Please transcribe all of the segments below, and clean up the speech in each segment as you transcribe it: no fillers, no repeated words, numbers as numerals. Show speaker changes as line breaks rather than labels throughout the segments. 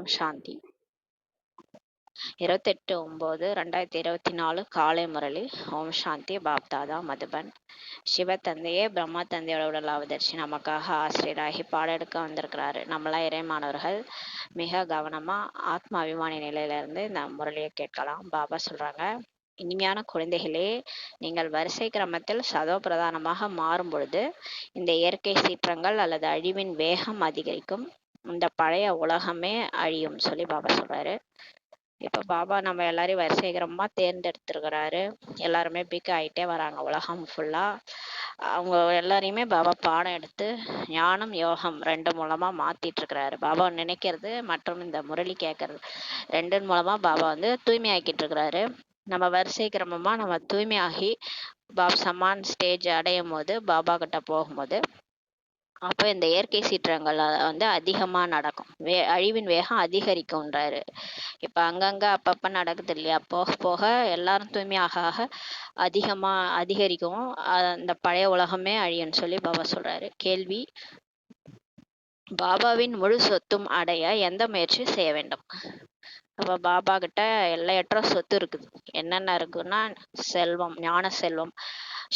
ஓம் சாந்தி. 28/9/2024 காலை முரளி. ஓம் சாந்தி. பாப்தாதா மதுபன். சிவ தந்தையே பிரம்மா தந்தையோட உடல் அவதரிச்சு நமக்காக ஆசிரியராகி பாடம் எடுக்க வந்திருக்கிறாரு. நம்மளாம் இறைமானவர்கள் மிக கவனமா ஆத்ம அபிமானி நிலையில இருந்து இந்த முரளியை கேட்கலாம். பாபா சொல்றாங்க, இனிமையான குழந்தைகளே, நீங்கள் வரிசை கிரமத்தில் சதோ பிரதானமாக மாறும் பொழுது இந்த இயற்கை சீற்றங்கள் அல்லது அழிவின் வேகம் அதிகரிக்கும், இந்த பழைய உலகமே அழியும் சொல்லி பாபா சொல்றாரு. இப்ப பாபா நம்ம எல்லாரையும் வரிசைகரமா தேர்ந்தெடுத்திருக்கிறாரு. எல்லாருமே பிக் ஆயிட்டே வராங்க உலகம் ஃபுல்லா. அவங்க எல்லாரையுமே பாபா பாடம் எடுத்து ஞானம் யோகம் ரெண்டு மூலமா மாத்திட்டு இருக்கிறாரு. பாபா நினைக்கிறது மற்றும் இந்த முரளி கேட்கறது ரெண்டின் மூலமா பாபா தூய்மையாக்கிட்டு இருக்கிறாரு. நம்ம வரிசை கிரமமா நம்ம தூய்மையாகி பாப் சமான் ஸ்டேஜ் அடையும் போது, பாபா கிட்ட போகும்போது, அப்போ இந்த இயற்கை சீற்றங்கள் அதிகமா நடக்கும், அழிவின் வேகம் அதிகரிக்கும்ன்றாரு. இப்ப அங்கங்க அப்பப்ப நடக்குது இல்லையா, போக போக எல்லாரும் தூய்மையாக அதிகமா அதிகரிக்கும், அந்த பழைய உலகமே அழியும்னு சொல்லி பாபா சொல்றாரு. கேள்வி: பாபாவின் முழு சொத்தும் அடைய எந்த முயற்சி செய்ய வேண்டும்? அப்ப பாபா கிட்ட எல்லையற்ற சொத்து இருக்குது. என்னென்ன இருக்குன்னா, செல்வம், ஞான செல்வம்,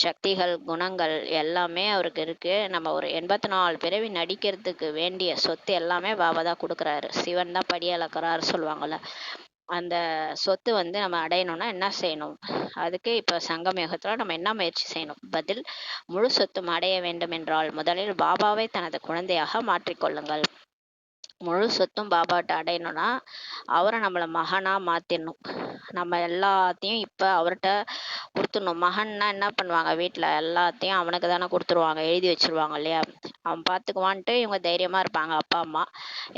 சக்திகள், குணங்கள் எல்லாமே அவருக்கு இருக்கு. நம்ம ஒரு 84 பிறவி நடிக்கிறதுக்கு வேண்டிய சொத்து எல்லாமே பாபா தான் கொடுக்குறாரு. சிவன் தான் படி அளக்கிறாரு சொல்லுவாங்கல்ல. அந்த சொத்து நம்ம அடையணும்னா என்ன செய்யணும்? அதுக்கு இப்ப சங்கம் யுகத்துல நம்ம என்ன முயற்சி செய்யணும்? பதில்: முழு சொத்தும் அடைய வேண்டும் என்றால் முதலில் பாபாவை தனது குழந்தையாக மாற்றிக்கொள்ளுங்கள். முழு சொத்தும் பாபாட்ட அடையணும்னா அவரை நம்மளை மகனா மாத்திடணும். நம்ம எல்லாத்தையும் இப்ப அவர்கிட்ட கொடுத்துடணும். மகன்னா என்ன பண்ணுவாங்க, வீட்டுல எல்லாத்தையும் அவனுக்கு தானே கொடுத்துருவாங்க, எழுதி வச்சிருவாங்க இல்லையா. அவன் பார்த்துக்குவான்ட்டு இவங்க தைரியமா இருப்பாங்க, அப்பா அம்மா.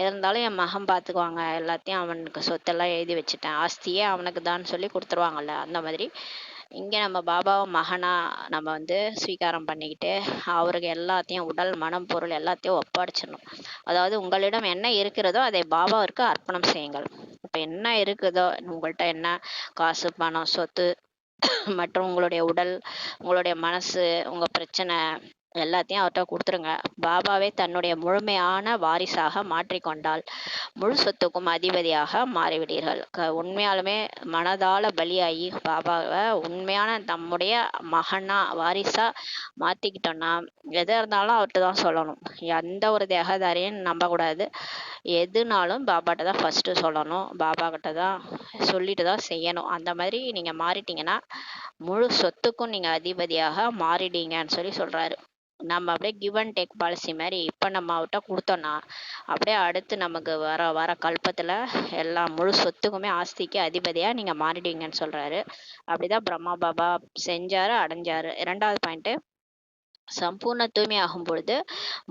இருந்தாலும் என் மகன் பார்த்துக்குவாங்க, எல்லாத்தையும் அவனுக்கு சொத்தெல்லாம் எழுதி வச்சுட்டேன், ஆஸ்தியே அவனுக்கு தான் சொல்லி கொடுத்துருவாங்கல்ல. அந்த மாதிரி இங்க நம்ம பாபாவை மகனா நம்ம ஸ்வீகாரம் பண்ணிக்கிட்டு அவருக்கு எல்லாத்தையும் உடல் மனம் பொருள் எல்லாத்தையும் ஒப்படைச்சிடணும். அதாவது உங்களிடம் என்ன இருக்கிறதோ அதை பாபாவிற்கு அர்ப்பணம் செய்யுங்கள். இப்ப என்ன இருக்குதோ உங்கள்கிட்ட, என்ன காசு பணம் சொத்து மற்றும் உங்களுடைய உடல், உங்களுடைய மனசு, உங்க பிரச்சனை எல்லாத்தையும் அவர்கிட்ட கொடுத்துருங்க. பாபாவை தன்னுடைய முழுமையான வாரிசாக மாற்றிக்கொண்டால் முழு சொத்துக்கும் அதிபதியாக மாறிவிடீர்கள். உண்மையாலுமே மனதால பலியாகி பாபாவை உண்மையான நம்முடைய மகனா வாரிசா மாத்திக்கிட்டோம்னா எதா இருந்தாலும் அவர்கிட்ட தான் சொல்லணும். எந்த ஒரு தேகதாரியும் நம்பக்கூடாது. எதுனாலும் பாபாட்ட தான் ஃபர்ஸ்ட் சொல்லணும், பாபா கிட்ட தான் சொல்லிட்டு தான் செய்யணும். அந்த மாதிரி நீங்க மாறிட்டீங்கன்னா முழு சொத்துக்கும் நீங்க அதிபதியாக மாறிட்டீங்கன்னு சொல்லி சொல்றாரு. நம்ம அப்படியே கிவ் அண்ட் டேக் பாலிசி மாதிரி இப்ப நம்ம அவர்கிட்ட கொடுத்தோம்னா அப்படியே அடுத்து நமக்கு வர வர கல்பத்துல எல்லா முழு சொத்துக்குமே ஆஸ்திக்கு அதிபதியா நீங்க மாறிடுவீங்கன்னு சொல்றாரு. அப்படிதான் பிரம்மா பாபா செஞ்சாரு, அடைஞ்சாரு. 2வது பாயிண்ட்: சம்பூர்ண தூய்மை ஆகும் பொழுது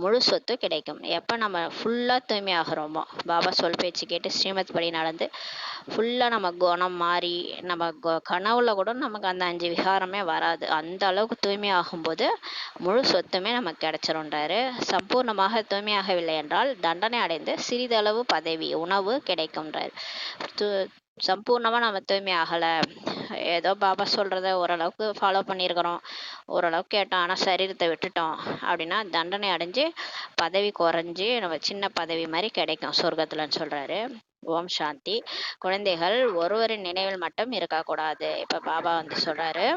முழு சொத்து கிடைக்கும். எப்ப நம்ம ஃபுல்லா தூய்மை ஆகிறோமோ, பாபா சொல் பேச்சு கேட்டு ஸ்ரீமத் படி நடந்து ஃபுல்லா நம்ம குணம் மாறி நம்ம கனவுல கூட நமக்கு அந்த 5 விகாரமே வராது, அந்த அளவுக்கு தூய்மை ஆகும்போது முழு சொத்துமே நமக்கு கிடைச்சிருன்றாரு. சம்பூர்ணமாக தூய்மையாகவில்லை என்றால் தண்டனை அடைந்து சிறிதளவு பதவி உணவு கிடைக்கும்ன்றாரு. சம்பூர்ணமா நம்ம தூய்மை ஆகல, ஏதோ பாபா சொல்றத ஓரளவுக்கு ஃபாலோ பண்ணியிருக்கிறோம், ஓரளவுக்கு கேட்டோம், ஆனா சரீரத்தை விட்டுட்டோம் அப்படின்னா தண்டனை அடைஞ்சு பதவி குறைஞ்சு நம்ம சின்ன பதவி மாதிரி கிடைக்கும் சொர்க்கத்துலன்னு சொல்றாரு. ஓம் சாந்தி. குழந்தைகள் ஒருவரின் நினைவில் மட்டும் இருக்கக்கூடாது. இப்ப பாபா சொல்றாரு,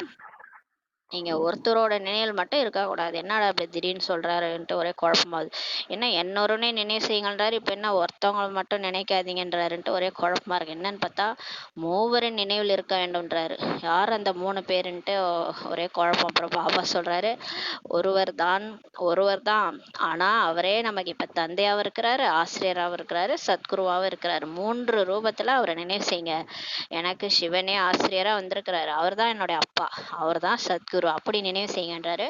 நீங்க ஒருத்தரோட நினைவில் மட்டும் இருக்கக்கூடாது. என்னடா அப்படி திடீர்னு சொல்றாருன்ட்டு ஒரே குழப்பமாகுது. என்ன என்னொருனே நினைவு செய்யுங்கன்றாரு, இப்ப என்ன ஒருத்தவங்களை மட்டும் நினைக்காதீங்கன்றாருன்ட்டு ஒரே குழப்பமா இருக்கு. என்னன்னு பார்த்தா மூவரின் நினைவில் இருக்க வேண்டும்ன்றாரு. யார் அந்த 3 பேருன்ட்டு ஒரே குழப்பம். அப்புறம் பாபா சொல்றாரு, ஒருவர் தான், ஆனா அவரே நமக்கு இப்ப தந்தையாவும் இருக்கிறாரு, ஆசிரியராகவும் இருக்கிறாரு, சத்குருவாவும் இருக்கிறாரு. 3 ரூபத்துல அவரை நினைவு செய்யுங்க. எனக்கு சிவனே ஆசிரியரா வந்திருக்கிறாரு, அவர் தான் என்னுடைய அப்பா, அவர் தான் சத்குரு, அப்படி நினைவு செய்கின்றாரு.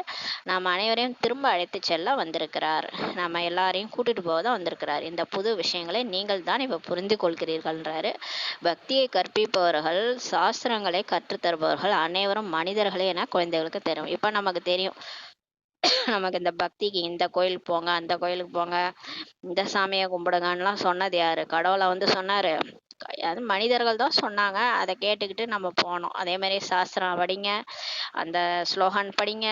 நம்ம அனைவரையும் திரும்ப அழைத்து செல்ல வந்திருக்கிறார், நம்ம எல்லாரையும் கூட்டிட்டு போவதான் வந்திருக்கிறார். இந்த புது விஷயங்களை நீங்கள் தான் இப்ப புரிந்து கொள்கிறீர்கள்ன்றாரு. பக்தியை கற்பிப்பவர்கள், சாஸ்திரங்களை கற்றுத்தருபவர்கள் அனைவரும் மனிதர்களே என குழந்தைகளுக்கு தெரியும். இப்ப நமக்கு தெரியும், நமக்கு இந்த பக்திக்கு இந்த கோயிலுக்கு போங்க, அந்த கோயிலுக்கு போங்க, இந்த சாமியை கும்பிடுங்கன்னுலாம் சொன்னது யாரு? கடவுளை சொன்னாரு, அது மனிதர்கள் தான் சொன்னாங்க. அதை கேட்டுக்கிட்டு நம்ம போனோம். அதே மாதிரி சாஸ்திரம் படிங்க, அந்த ஸ்லோகன் படிங்க,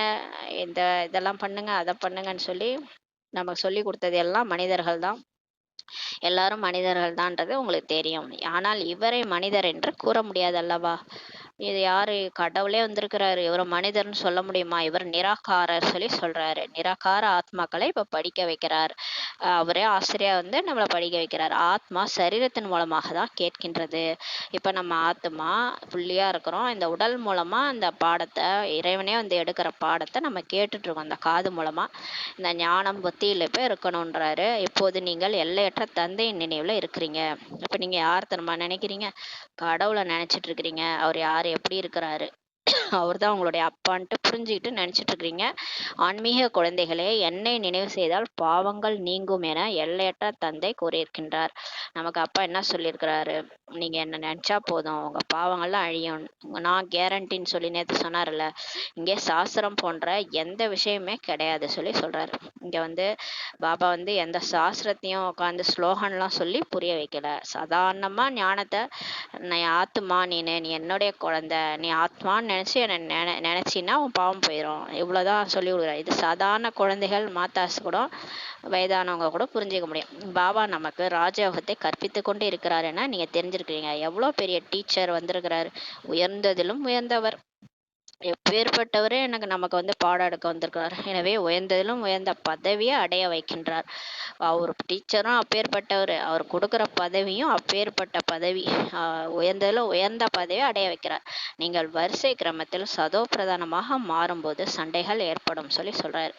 இதெல்லாம் பண்ணுங்க, அதை பண்ணுங்கன்னு சொல்லி நமக்கு சொல்லி கொடுத்தது எல்லாம் மனிதர்கள் தான். எல்லாரும் மனிதர்கள் தான்றது உங்களுக்கு தெரியும். ஆனால் இவரை மனிதர் என்று கூற முடியாது அல்லவா? இது யாரு? கடவுளே வந்திருக்கிறாரு. இவரை மனிதர்னு சொல்ல முடியுமா? இவர் நிராகாரர் சொல்லி சொல்றாரு. நிராகார ஆத்மாக்களை இப்ப படிக்க வைக்கிறார். அவரே ஆசிரியா வந்து நம்மளை படிக்க வைக்கிறார். ஆத்மா சரீரத்தின் மூலமாக தான் கேட்கின்றது. இப்ப நம்ம ஆத்மா புள்ளியா இருக்கிறோம். இந்த உடல் மூலமா இந்த பாடத்தை, இறைவனே வந்து எடுக்கிற பாடத்தை நம்ம கேட்டுட்டு இருக்கோம் அந்த காது மூலமா. இந்த ஞானம் புத்தியில இப்ப இருக்கணும்ன்றாரு. இப்போது நீங்கள் எல்லையற்ற தந்தையின் நினைவுல இருக்கிறீங்க. இப்ப நீங்க யார் தெரியுமா நினைக்கிறீங்க? கடவுளை நினைச்சிட்டு இருக்கிறீங்க. அவர் யாரு, எப்படி இருக்கிறாரு, அவர் தான் உங்களுடைய அப்பான்ட்டு புரிஞ்சுக்கிட்டு நினைச்சிட்டு இருக்கிறீங்க. ஆன்மீக குழந்தைகளே, என்னை நினைவு செய்தால் பாவங்கள் நீங்கும் என எல்லையற்ற தந்தை கூறியிருக்கின்றார். நமக்கு அப்பா என்ன சொல்லியிருக்கிறாரு? நீங்க என்ன நினைச்சா போதும், உங்க பாவங்கள்லாம் அழியும், நான் கேரண்டின்னு சொல்லி நேற்று சொன்னார்ல. இங்கே சாஸ்திரம் போன்ற எந்த விஷயமே கிடையாது சொல்லி சொல்றாரு. இங்க வந்து பாபா வந்து எந்த சாஸ்திரத்தையும் உட்காந்து ஸ்லோகன்லாம் சொல்லி புரிய வைக்கல. சாதாரணமா ஞானத்தை, நீ ஆத்மா, நீ என்னுடைய குழந்தை, நீ ஆத்மான்னு நினைச்சு என்ன நினைச்சின்னா உன் பாவம் போயிடும், இவ்வளவுதான் சொல்லி கொடுக்குறாரு. இது சாதாரண குழந்தைகள், மாதாஸ் கூட, வயதானவங்க கூட புரிஞ்சுக்க முடியும். பாபா நமக்கு ராஜயோகத்தை கற்பித்து கொண்டு இருக்கிறாருன்னா நீங்க தெரிஞ்சிருக்கிறீங்க. எவ்வளவு பெரிய டீச்சர் வந்திருக்கிறாரு, உயர்ந்ததிலும் உயர்ந்தவர். எப்பேற்பட்டவரே எனக்கு நமக்கு வந்து பாடம் எடுக்க வந்திருக்கிறார். எனவே உயர்ந்ததிலும் உயர்ந்த பதவியை அடைய வைக்கின்றார். அவர் டீச்சரும் அப்பேற்பட்டவர், அவர் கொடுக்குற பதவியும் அப்பேற்பட்ட பதவி. உயர்ந்ததிலும் உயர்ந்த பதவியை அடைய வைக்கிறார். நீங்கள் வரிசை கிரமத்தில் சதோ பிரதானமாக மாறும்போது சண்டைகள் ஏற்படும் சொல்லி சொல்றாரு.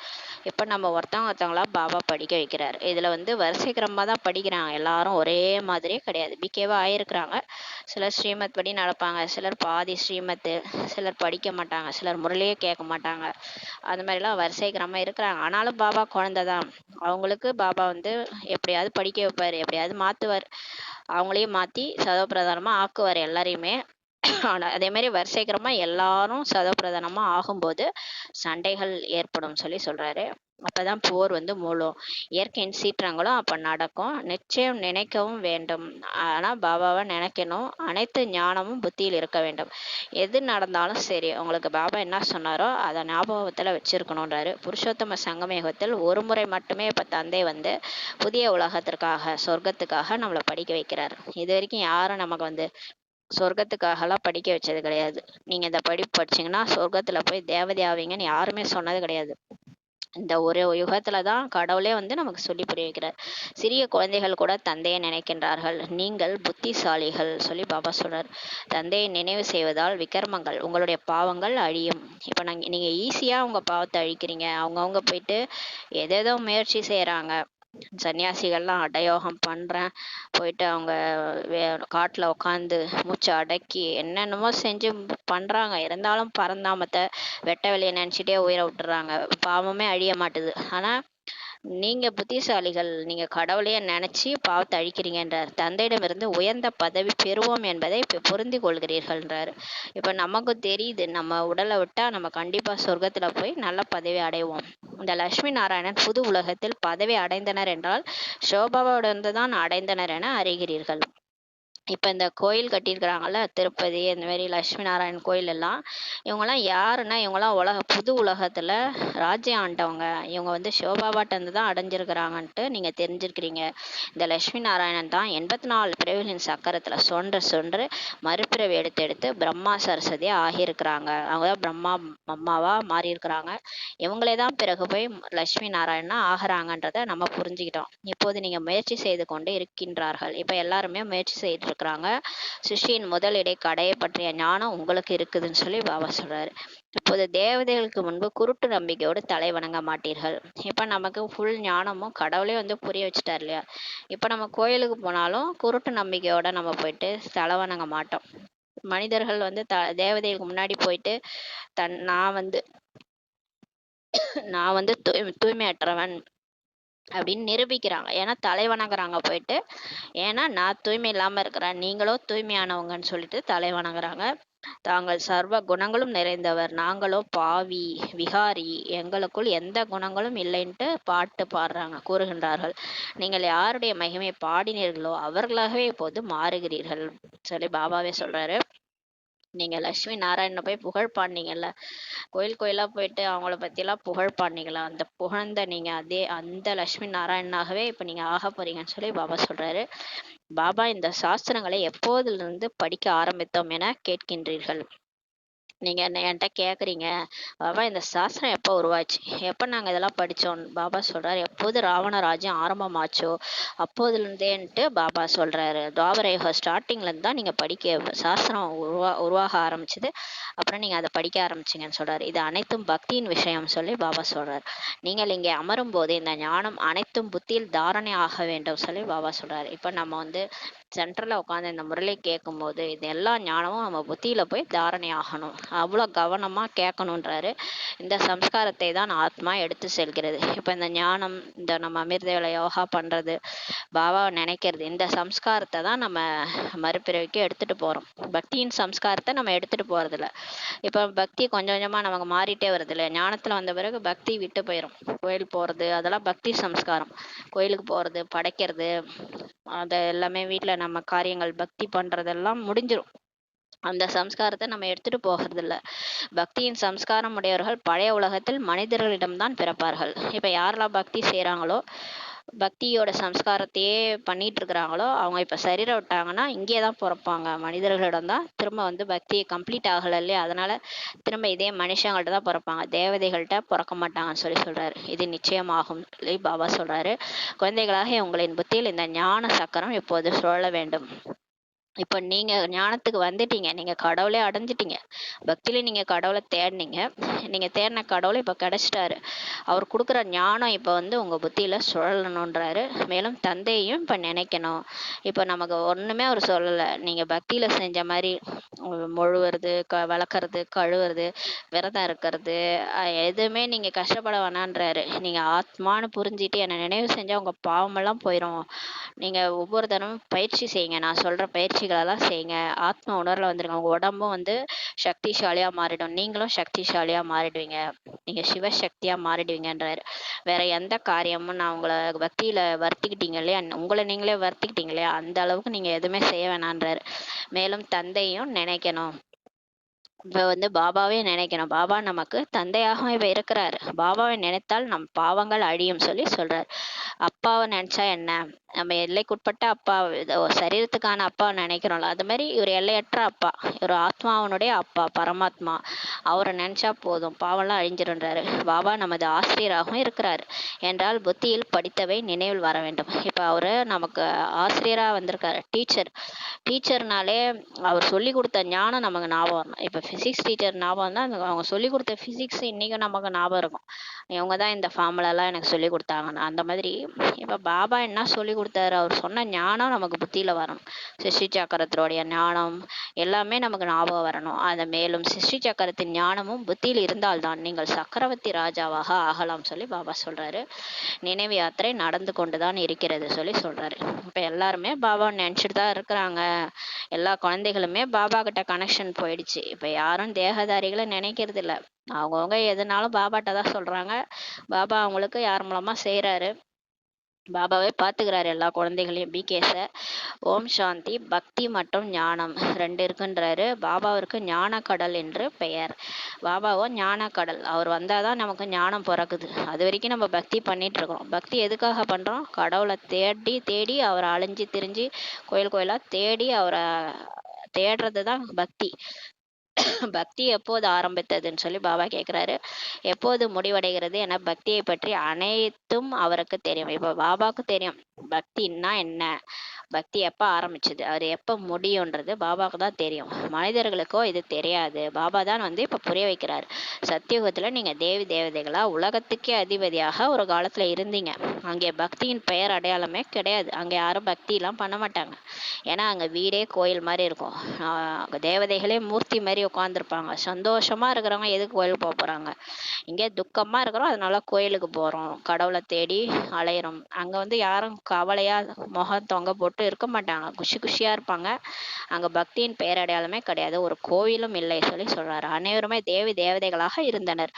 இப்ப நம்ம ஒருத்தவங்களா பாபா படிக்க வைக்கிறார். இதுல வந்து வரிசை கிரமமா தான் படிக்கிறாங்க. எல்லாரும் ஒரே மாதிரியே கிடையாது. பிகேவா ஆயிருக்கிறாங்க. சிலர் ஸ்ரீமத் படி நடப்பாங்க, சிலர் பாதி ஸ்ரீமத்து, சிலர் படிக்க மாட்டாங்க, சிலர் முரளியே கேட்க மாட்டாங்க. அந்த மாதிரிலாம் வரிசை கிரமம் இருக்கிறாங்க. ஆனாலும் பாபா குழந்தை தான். அவங்களுக்கு பாபா வந்து எப்படியாவது படிக்க வைப்பாரு, எப்படியாவது மாத்துவார், அவங்களையும் மாத்தி சதோப்பிரதானமா ஆக்குவார் எல்லாரையுமே. ஆனா அதே மாதிரி வரிசைக்கிரமா எல்லாரும் சதோப்பிரதானமா ஆகும்போது சண்டைகள் ஏற்படும் சொல்லி சொல்றாரு. அப்பதான் போர் வந்து மூலம் இயற்கையின் சீற்றங்களும் அப்ப நடக்கும். நிச்சயம் நினைக்கவும் வேண்டும். ஆனா பாபாவை நினைக்கணும். அனைத்து ஞானமும் புத்தியில் இருக்க வேண்டும். எது நடந்தாலும் சரி, உங்களுக்கு பாபா என்ன சொன்னாரோ அதை ஞாபகத்துல வச்சிருக்கணும்ன்றாரு. புருஷோத்தம சங்கமயுகத்தில் ஒரு முறை மட்டுமே இப்ப தந்தை வந்து புதிய உலகத்திற்காக, சொர்க்கத்துக்காக நம்மளை படிக்க வைக்கிறார். இது வரைக்கும் யாரும் நமக்கு வந்து சொர்க்கத்துக்காகலாம் படிக்க வச்சது கிடையாது. நீங்க இந்த படிப்பு படிச்சீங்கன்னா சொர்க்கத்துல போய் தேவதை ஆவீங்கன்னு யாருமே சொன்னது கிடையாது. இந்த ஒரு யுகத்துலதான் கடவுளே வந்து நமக்கு சொல்லி புரிய வைக்கிறார். சிறிய குழந்தைகள் கூட தந்தையை நினைக்கின்றார்கள். நீங்கள் புத்திசாலிகள் சொல்லி பாபா சொல்றார். தந்தையை நினைவு செய்வதால் விக்ரமங்கள், உங்களுடைய பாவங்கள் அழியும். இப்ப நீங்க ஈஸியா உங்க பாவத்தை அழிக்கிறீங்க. அவங்கவுங்க போயிட்டு எதேதோ முயற்சி செய்யறாங்க. சன்னியாசிகள்லாம் அடயோகம் பண்றேன் போயிட்டு அவங்க காட்டுல உட்காந்து மூச்சை அடக்கி என்னென்னமோ செஞ்சு பண்றாங்க. இருந்தாலும் பரந்தாமத்தை வெட்ட வெளியே நினைச்சிட்டே உயிரை விட்டுறாங்க. பாவமே அழிய மாட்டுது. ஆனா நீங்க புத்திசாலிகள், நீங்க கடவுளையே நினைச்சு பாவத்தை அழிக்கிறீங்கன்றார். தந்தையிடமிருந்து உயர்ந்த பதவி பெறுவோம் என்பதை இப்ப புரிந்து கொள்கிறீர்கள்ன்றாரு. இப்ப நமக்கும் தெரியுது, நம்ம உடலை விட்டா நம்ம கண்டிப்பா சொர்க்கத்துல போய் நல்ல பதவி அடைவோம். இந்த லட்சுமி நாராயணன் புது உலகத்தில் பதவி அடைந்தனர் என்றால் சோபாவோடு தான் அடைந்தனர் என அறிகிறீர்கள். இப்ப இந்த கோயில் கட்டியிருக்கிறாங்கல்ல, திருப்பதி, இந்த மாதிரி லட்சுமி நாராயண் கோயில் எல்லாம், இவங்கெல்லாம் யாருன்னா, இவங்கெல்லாம் புது உலகத்துல ராஜ்யம் ஆண்டவங்க. இவங்க வந்து சிவபாபாட்ட தான் அடைஞ்சிருக்கிறாங்கன்ட்டு நீங்க தெரிஞ்சிருக்கிறீங்க. இந்த லட்சுமி நாராயணன் தான் 84 பிறவிகளின் சக்கரத்துல சொன்று மறுபிறவி எடுத்து எடுத்து பிரம்மா சரஸ்வதியா ஆகியிருக்கிறாங்க. அவங்க தான் பிரம்மா அம்மாவா மாறி இருக்கிறாங்க. இவங்களே தான் பிறகு போய் லட்சுமி நாராயணனா ஆகிறாங்கன்றத நம்ம புரிஞ்சுக்கிட்டோம். இப்போது நீங்க முயற்சி செய்து கொண்டு இருக்கின்றார்கள். இப்ப எல்லாருமே முயற்சி செய்து இருக்கிறாங்க. சிருஷ்டியின் முதல் இடை கடையை பற்றிய ஞானம் உங்களுக்கு இருக்குதுன்னு சொல்லி பாபா சொல்றாரு. இப்போது தேவதைகளுக்கு முன்பு குருட்டு நம்பிக்கையோடு தலை வணங்க மாட்டீர்கள். இப்ப நமக்கு ஃபுல் ஞானமும் கடவுளே வந்து புரிய வச்சுட்டார் இல்லையா? இப்ப நம்ம கோயிலுக்கு போனாலும் குருட்டு நம்பிக்கையோட நம்ம போயிட்டு தலை வணங்க மாட்டோம். மனிதர்கள் வந்து தேவதைகளுக்கு முன்னாடி போயிட்டு நான் வந்து தூய்மையற்றவன் அப்படின்னு நிரூபிக்கிறாங்க. ஏன்னா தலை வணங்குறாங்க போயிட்டு. ஏன்னா நான் தூய்மை இல்லாம இருக்கிறேன், நீங்களோ தூய்மையானவங்கன்னு சொல்லிட்டு தலை வணங்குறாங்க. தாங்கள் சர்வ குணங்களும் நிறைந்தவர், நாங்களோ பாவி விகாரி, எங்களுக்குள் எந்த குணங்களும் இல்லைன்ட்டு பாட்டு பாடுறாங்க, கூறுகின்றார்கள். நீங்கள் யாருடைய மகிமை பாடினீர்களோ அவர்களாகவே இப்போது மாறுகிறீர்கள் சொல்லி பாபாவே சொல்றாரு. நீங்க லட்சுமி நாராயணனை போய் புகழ் பாடுனீங்கல்ல, கோயில் கோயிலா போயிட்டு அவங்கள பத்திலாம் புகழ் பாடுனீங்கல்ல, அந்த புகழ்ந்த நீங்க அதே அந்த லட்சுமி நாராயணனாகவே இப்ப நீங்க ஆகப் போறீங்கன்னு சொல்லி பாபா சொல்றாரு. பாபா இந்த சாஸ்திரங்களை எப்போதிலிருந்து படிக்க ஆரம்பித்தோம் என கேட்கின்றீர்கள். நீங்க என்கிட்ட கேக்குறீங்க, பாபா இந்த சாஸ்திரம் எப்போ உருவாச்சு, எப்ப நாங்க இதெல்லாம் படிச்சோம்? பாபா சொல்றாரு, எப்போது ராவண ராஜ்யம் ஆரம்பமாச்சோ அப்போதுல இருந்தேன்ட்டு பாபா சொல்றாரு. துவாபர யுகம் ஸ்டார்டிங்ல இருந்து தான் நீங்க படிக்க சாஸ்திரம் உருவாக ஆரம்பிச்சது. அப்புறம் நீங்க அதை படிக்க ஆரம்பிச்சீங்கன்னு சொல்றாரு. இது அனைத்தும் பக்தியின் விஷயம் சொல்லி பாபா சொல்றாரு. நீங்கள் இங்கே அமரும் போது இந்த ஞானம் அனைத்தும் புத்தியில் தாரணை ஆக வேண்டும் சொல்லி பாபா சொல்றாரு. இப்ப நம்ம வந்து சென்டர்ல உட்காந்து இந்த முரளி கேட்கும் போது இது எல்லா ஞானமும் நம்ம புத்தியில போய் தாரணை ஆகணும். அவ்வளோ கவனமா கேட்கணுன்றாரு. இந்த சம்ஸ்காரத்தை தான் ஆத்மா எடுத்து செல்கிறது. இப்ப இந்த ஞானம், இந்த நம்ம அமிர்த வேலை யோகா பண்றது, பாபாவை நினைக்கிறது, இந்த சம்ஸ்காரத்தை தான் நம்ம மறுபிறவிக்கு எடுத்துட்டு போறோம். பக்தியின் சம்ஸ்காரத்தை நம்ம எடுத்துட்டு போறது இல்ல. இப்ப பக்தி கொஞ்சம் கொஞ்சமா நமக்கு மாறிட்டே வருது இல்லையா? ஞானத்துல வந்த பிறகு பக்தி விட்டு போயிடும். கோயில் போறது அதெல்லாம் பக்தி சம்ஸ்காரம். கோயிலுக்கு போறது, படைக்கிறது, அது எல்லாமே வீட்டுல நம்ம காரியங்கள் பக்தி பண்றதெல்லாம் முடிஞ்சிரும். அந்த சம்ஸ்காரத்தை நம்ம எடுத்துட்டு போகிறது இல்ல. பக்தியின் சம்ஸ்காரம் உடையவர்கள் பழைய உலகத்தில் மனிதர்களிடம்தான் பிறப்பார்கள். இப்ப யாரெல்லாம் பக்தி செய்யறாங்களோ, பக்தியோட சம்ஸ்காரத்தையே பண்ணிட்டு இருக்கிறாங்களோ, அவங்க இப்ப சரீரம் விட்டாங்கன்னா இங்கேதான் பிறப்பாங்க. மனிதர்களிடம் தான் திரும்ப வந்து பக்தி கம்ப்ளீட் ஆகல இல்லையா? அதனால திரும்ப இதே மனுஷங்கள்ட்ட தான் பிறப்பாங்க. தேவதைகள்கிட்ட பிறக்க மாட்டாங்கன்னு சொல்லி சொல்றாரு. இது நிச்சயமாகும் சொல்லி பாபா சொல்றாரு. குழந்தைகளாக உங்களின் புத்தியில் இந்த ஞான சக்கரம் இப்போது சுழல வேண்டும். இப்ப நீங்க ஞானத்துக்கு வந்துட்டீங்க. நீங்க கடவுளே அடைஞ்சிட்டீங்க. பக்தியில நீங்க கடவுளை தேடினீங்க. நீங்க தேடின கடவுளை இப்ப கிடைச்சிட்டாரு. அவர் கொடுக்குற ஞானம் இப்ப வந்து உங்க புத்தியில சுழலணுன்றாரு. மேலும் தந்தையையும் இப்ப நினைக்கணும். இப்ப நமக்கு ஒண்ணுமே அவர் சொல்லல. நீங்க பக்தியில செஞ்ச மாதிரி மொழுவுறது, வளர்க்கறது, கழுவுறது, விரதம் இருக்கிறது, எதுவுமே நீங்க கஷ்டப்பட வேணான்றாரு. நீங்க ஆத்மான்னு புரிஞ்சுட்டு என்னை நினைவு செஞ்சா உங்க பாவமெல்லாம் போயிடும். நீங்க ஒவ்வொரு தடவும் பயிற்சி செய்யுங்க. நான் சொல்ற பயிற்சிகளெல்லாம் செய்யுங்க. ஆத்ம உணர்வுல வந்துருங்க. உங்க உடம்பும் வந்து சக்திசாலியா மாறிடும். நீங்களும் சக்திசாலியா மாறிடுவீங்க. நீங்க சிவசக்தியா மாறிடுவீங்கன்றாரு. வேற எந்த காரியமும் நான் உங்களை பக்தியில வருத்திக்கிட்டீங்க இல்லையா, உங்களை நீங்களே வருத்திக்கிட்டீங்க இல்லையா, அந்த அளவுக்கு நீங்க எதுவுமே செய்ய வேணான்றாரு. மேலும் தந்தையும் நினைக்கணும். இப்ப வந்து பாபாவே நினைக்கணும். பாபா நமக்கு தந்தையாகவும் இப்ப இருக்கிறாரு. பாபாவை நினைத்தால் நம் பாவங்கள் அழியும் சொல்லி சொல்றாரு. அப்பாவை நினைச்சா என்ன, நம்ம எல்லைக்குட்பட்ட அப்பா, சரீரத்துக்கான அப்பா நினைக்கிறோம்ல, அது மாதிரி இவர் எல்லையற்ற அப்பா, ஒரு ஆத்மாவனுடைய அப்பா, பரமாத்மா. அவரை நினைச்சா போதும், பாவம்லாம் அழிஞ்சிருன்றாரு. பாபா நமது ஆசிரியராகவும் இருக்கிறாரு என்றால் புத்தியில் படித்தவை நினைவில் வர வேண்டும். இப்ப அவரு நமக்கு ஆசிரியரா வந்திருக்காரு, டீச்சர். டீச்சர்னாலே அவர் சொல்லி கொடுத்த ஞானம் நமக்கு ஞாபகம் வரணும். இப்ப பிசிக்ஸ் டீச்சர் ஞாபகம் தான், அவங்க சொல்லி கொடுத்த பிசிக்ஸ் இன்னைக்கும் நமக்கு ஞாபகம் இருக்கும். இவங்க தான் இந்த ஃபார்முலாலாம் எனக்கு சொல்லி கொடுத்தாங்கன்னு. அந்த மாதிரி இப்ப பாபா என்ன சொல்லி கொடுத்தாரு, அவர் சொன்ன ஞானம் நமக்கு புத்தியில வரணும். சிருஷ்டி சக்கரத்தினுடைய ஞானம் எல்லாமே நமக்கு ஞாபகம் வரணும். அது மேலும் சிருஷ்டி சக்கரத்தின் ஞானமும் புத்தியில் இருந்தால்தான் நீங்கள் சக்கரவர்த்தி ராஜாவாக ஆகலாம் சொல்லி பாபா சொல்றாரு. நினைவு யாத்திரை நடந்து கொண்டுதான் இருக்கிறது சொல்லி சொல்றாரு. இப்ப எல்லாருமே பாபா நினைச்சிட்டு தான் இருக்கிறாங்க. எல்லா குழந்தைகளுமே பாபா கிட்ட கனெக்ஷன் போயிடுச்சு. இப்ப யாரும் தேகதாரிகளை நினைக்கிறது இல்ல. அவங்கவுங்க எதுனாலும் பாபாட்ட தான் சொல்றாங்க. பாபா அவங்களுக்கு யார் மூலமா செய்யறாரு. பாபாவே பாத்துக்கிறாரு எல்லா குழந்தைகளையும். பிகேஸ. ஓம் சாந்தி. பக்தி மற்றும் ஞானம் ரெண்டு இருக்குன்றாரு. பாபாவிற்கு ஞான கடல் என்று பெயர். பாபாவோ ஞான கடல். அவர் வந்தாதான் நமக்கு ஞானம் பிறக்குது. அது வரைக்கும் நம்ம பக்தி பண்ணிட்டு இருக்கோம். பக்தி எதுக்காக பண்றோம்? கடவுளை தேடி தேடி அவரை அலைஞ்சு திரிஞ்சு கோயில் கோயிலா தேடி அவரை தேடுறதுதான் பக்தி. பக்தி எப்போது ஆரம்பித்ததுன்னு சொல்லி பாபா கேட்கிறாரு. எப்போது முடிவடைகிறது என பக்தியை பற்றி அனைத்தும் அவருக்கு தெரியும். இப்ப பாபாவுக்கு தெரியும் பக்தின்னா என்ன, பக்தி எப்ப ஆரம்பிச்சது, அது எப்ப முடியும்ன்றது பாபாவுக்கு தான் தெரியும். மனிதர்களுக்கோ இது தெரியாது. பாபா தான் வந்து இப்ப புரிய வைக்கிறார். சத்தியுகத்துல நீங்க தேவி தேவதைகளா உலகத்துக்கே அதிபதியாக ஒரு காலத்துல இருந்தீங்க. அங்கே பக்தியின் பெயர் அடையாளமே கிடையாது. அங்க யாரும் பக்தி எல்லாம் பண்ண மாட்டாங்க. ஏன்னா அங்க வீடே கோயில் மாதிரி இருக்கும். தேவதைகளே மூர்த்தி மாதிரி உட்காந்துருப்பாங்க. சந்தோஷமா இருக்கிறவங்க எதுக்கு கோயிலுக்கு போக போறாங்க? இங்கே துக்கமா இருக்கிறோம், அதனால கோயிலுக்கு போறோம், கடவுளை தேடி அலையிறோம். அங்க வந்து யாரும் கவலையா முகம் தொங்க போட்டு இருக்க மாட்டாங்க. குஷி குஷியா இருப்பாங்க. அங்க பக்தியின் பெயரடையாளமே கிடையாது. ஒரு கோவிலும் இல்லை சொல்லி சொல்றாரு. அனைவருமே தேவி தேவதைகளாக இருந்தனர்.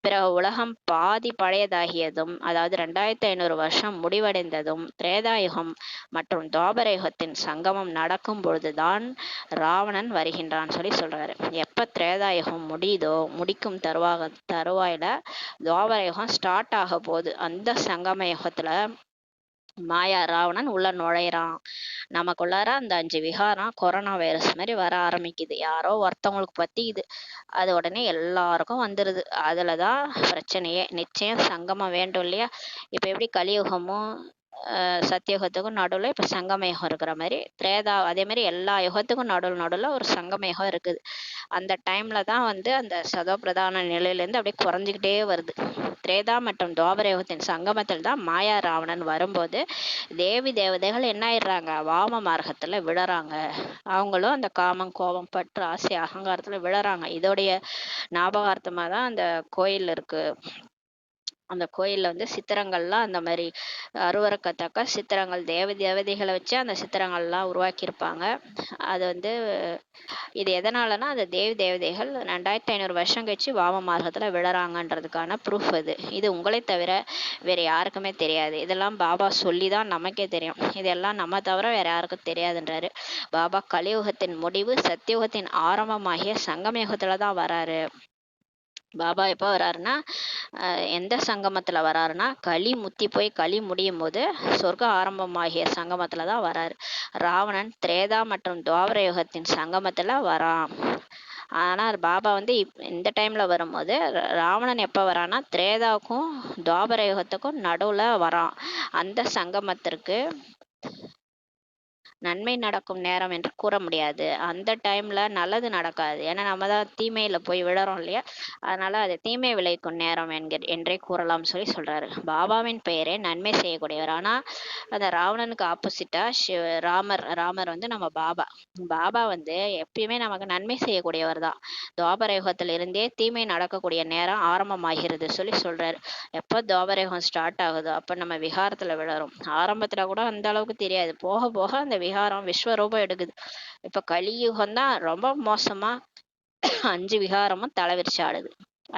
பிறகு உலகம் பாதி பழையதாகியதும், அதாவது 2500 வருஷம் முடிவடைந்ததும், திரேதாயுகம் மற்றும் துவாபரயுகத்தின் சங்கமம் நடக்கும் பொழுதுதான் ராவணன் வருகின்றான் சொல்லி சொல்றாரு. எப்ப திரேதாயுகம் முடியுதோ, முடிக்கும் தருவாயில துவாபரயுகம் ஸ்டார்ட் ஆக போகுது. அந்த சங்கம யுகத்துல மாயா ராவணன் உள்ள நுழையிறான். நமக்குள்ளார அந்த 5 விகாரம் கொரோனா வைரஸ் மாதிரி வர ஆரம்பிக்குது. யாரோ ஒருத்தவங்களுக்கு பத்திக்குது, அது உடனே எல்லாருக்கும் வந்துருது. அதுலதான் பிரச்சனையே. நிச்சயம் சங்கமம் வேண்டும் இல்லையா? இப்ப எப்படி கலியுகமும் சத்தியுகத்துக்கும் நடுவில் இப்போ சங்கம யுகம் இருக்கிற மாதிரி அதே மாதிரி எல்லா யுகத்துக்கும் நடுவில் ஒரு சங்கம யுகம் இருக்குது. அந்த டைம்ல தான் அந்த சதோபிரதான நிலையிலேருந்து அப்படியே குறைஞ்சிக்கிட்டே வருது. திரேதா மற்றும் துவாபர யுகத்தின் சங்கமத்தில் தான் மாயா ராவணன் வரும்போது தேவி தேவதைகள் என்ன ஆயிடுறாங்க, வாம மார்க்கத்துல விழறாங்க. அவங்களும் அந்த காமம், கோபம், பற்று, ஆசை, அகங்காரத்துல விழறாங்க. இதோடைய ஞாபகார்த்தமா தான் அந்த கோயில் இருக்கு. அந்த கோயில்ல சித்திரங்கள்லாம் அந்த மாதிரி அருவருக்கத்தக்க சித்திரங்கள், தேவதைகளை வச்சு அந்த சித்திரங்கள்லாம் உருவாக்கியிருப்பாங்க. அது இது எதனாலனா அந்த தேவதைகள் 2500 வருஷம் கழிச்சு வாம மார்க்கத்துல விழறாங்கன்றதுக்கான ப்ரூஃப் இது உங்களை தவிர வேற யாருக்குமே தெரியாது. இதெல்லாம் பாபா சொல்லி தான் நமக்கே தெரியும். இதெல்லாம் நம்ம தவிர வேற யாருக்கும் தெரியாதுன்றாரு பாபா. கலியுகத்தின் முடிவு சத்தியுகத்தின் ஆரம்பமாகிய சங்கம யுகத்துல தான் வராரு. பாபா எப்போ வராருன்னா, எந்த சங்கமத்துல வராருன்னா, களி முத்தி போய் களி முடியும் போது சொர்க்க ஆரம்பமாகிய சங்கமத்துல தான் வராரு. ராவணன் திரேதா மற்றும் துவாபர யுகத்தின் சங்கமத்துல வரான். ஆனா பாபா இந்த டைம்ல வரும்போது ராவணன் எப்ப வரான்னா திரேதாவுக்கும் துவாபர யுகத்துக்கும் நடுவுல வரான். அந்த சங்கமத்திற்கு நன்மை நடக்கும் நேரம் என்று கூற முடியாது. அந்த டைம்ல நல்லது நடக்காது. ஏன்னா நம்ம தான் தீமையில போய் விழறோம் இல்லையா? அதனால அது தீமை விளைவிக்கும் நேரம் என்றே கூறலாம் சொல்லி சொல்றாரு. பாபாவின் பெயரே நன்மை செய்யக்கூடியவர். ஆனா அந்த ராவணனுக்கு ஆப்போசிட்டா ராமர் நம்ம பாபா. பாபா எப்பயுமே நமக்கு நன்மை செய்யக்கூடியவர் தான். துவாபர யுகத்துல இருந்தே தீமை நடக்கக்கூடிய நேரம் ஆரம்பமாகிறது சொல்லி சொல்றாரு. எப்போ துவாபர யுகம் ஸ்டார்ட் ஆகுதோ அப்ப நம்ம விகாரத்துல விழறோம். ஆரம்பத்துல கூட அந்த அளவுக்கு தெரியாது. போக போக அந்த விகாரம் விஸ்வரூபம் எடுக்குது. இப்ப கலியுகம் தான் ரொம்ப மோசமா 5 விகாரமும் தலைவிரிச்சு ஆடுது.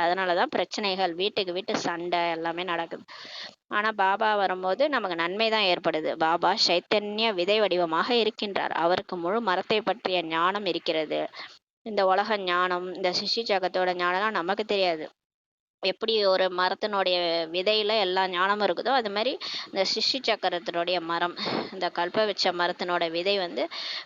அதனாலதான் பிரச்சனைகள், வீட்டுக்கு சண்டை எல்லாமே நடக்குது. ஆனா பாபா வரும்போது நமக்கு நன்மை தான் ஏற்படுது. பாபா சைத்தன்ய விதை வடிவமாக இருக்கின்றார். அவருக்கு முழு மரத்தை பற்றிய ஞானம் இருக்கிறது. இந்த உலக ஞானம், இந்த சிருஷ்டி ஜகத்தோட ஞானம் நமக்கு தெரியாது. எப்படி ஒரு மரத்தினுடைய விதையில எல்லா ஞானமும் இருக்குதோ அது மாதிரி இந்த சிருஷ்டி சக்கரத்தினுடைய மரம், இந்த கல்பவச்ச மரத்தினோட விதை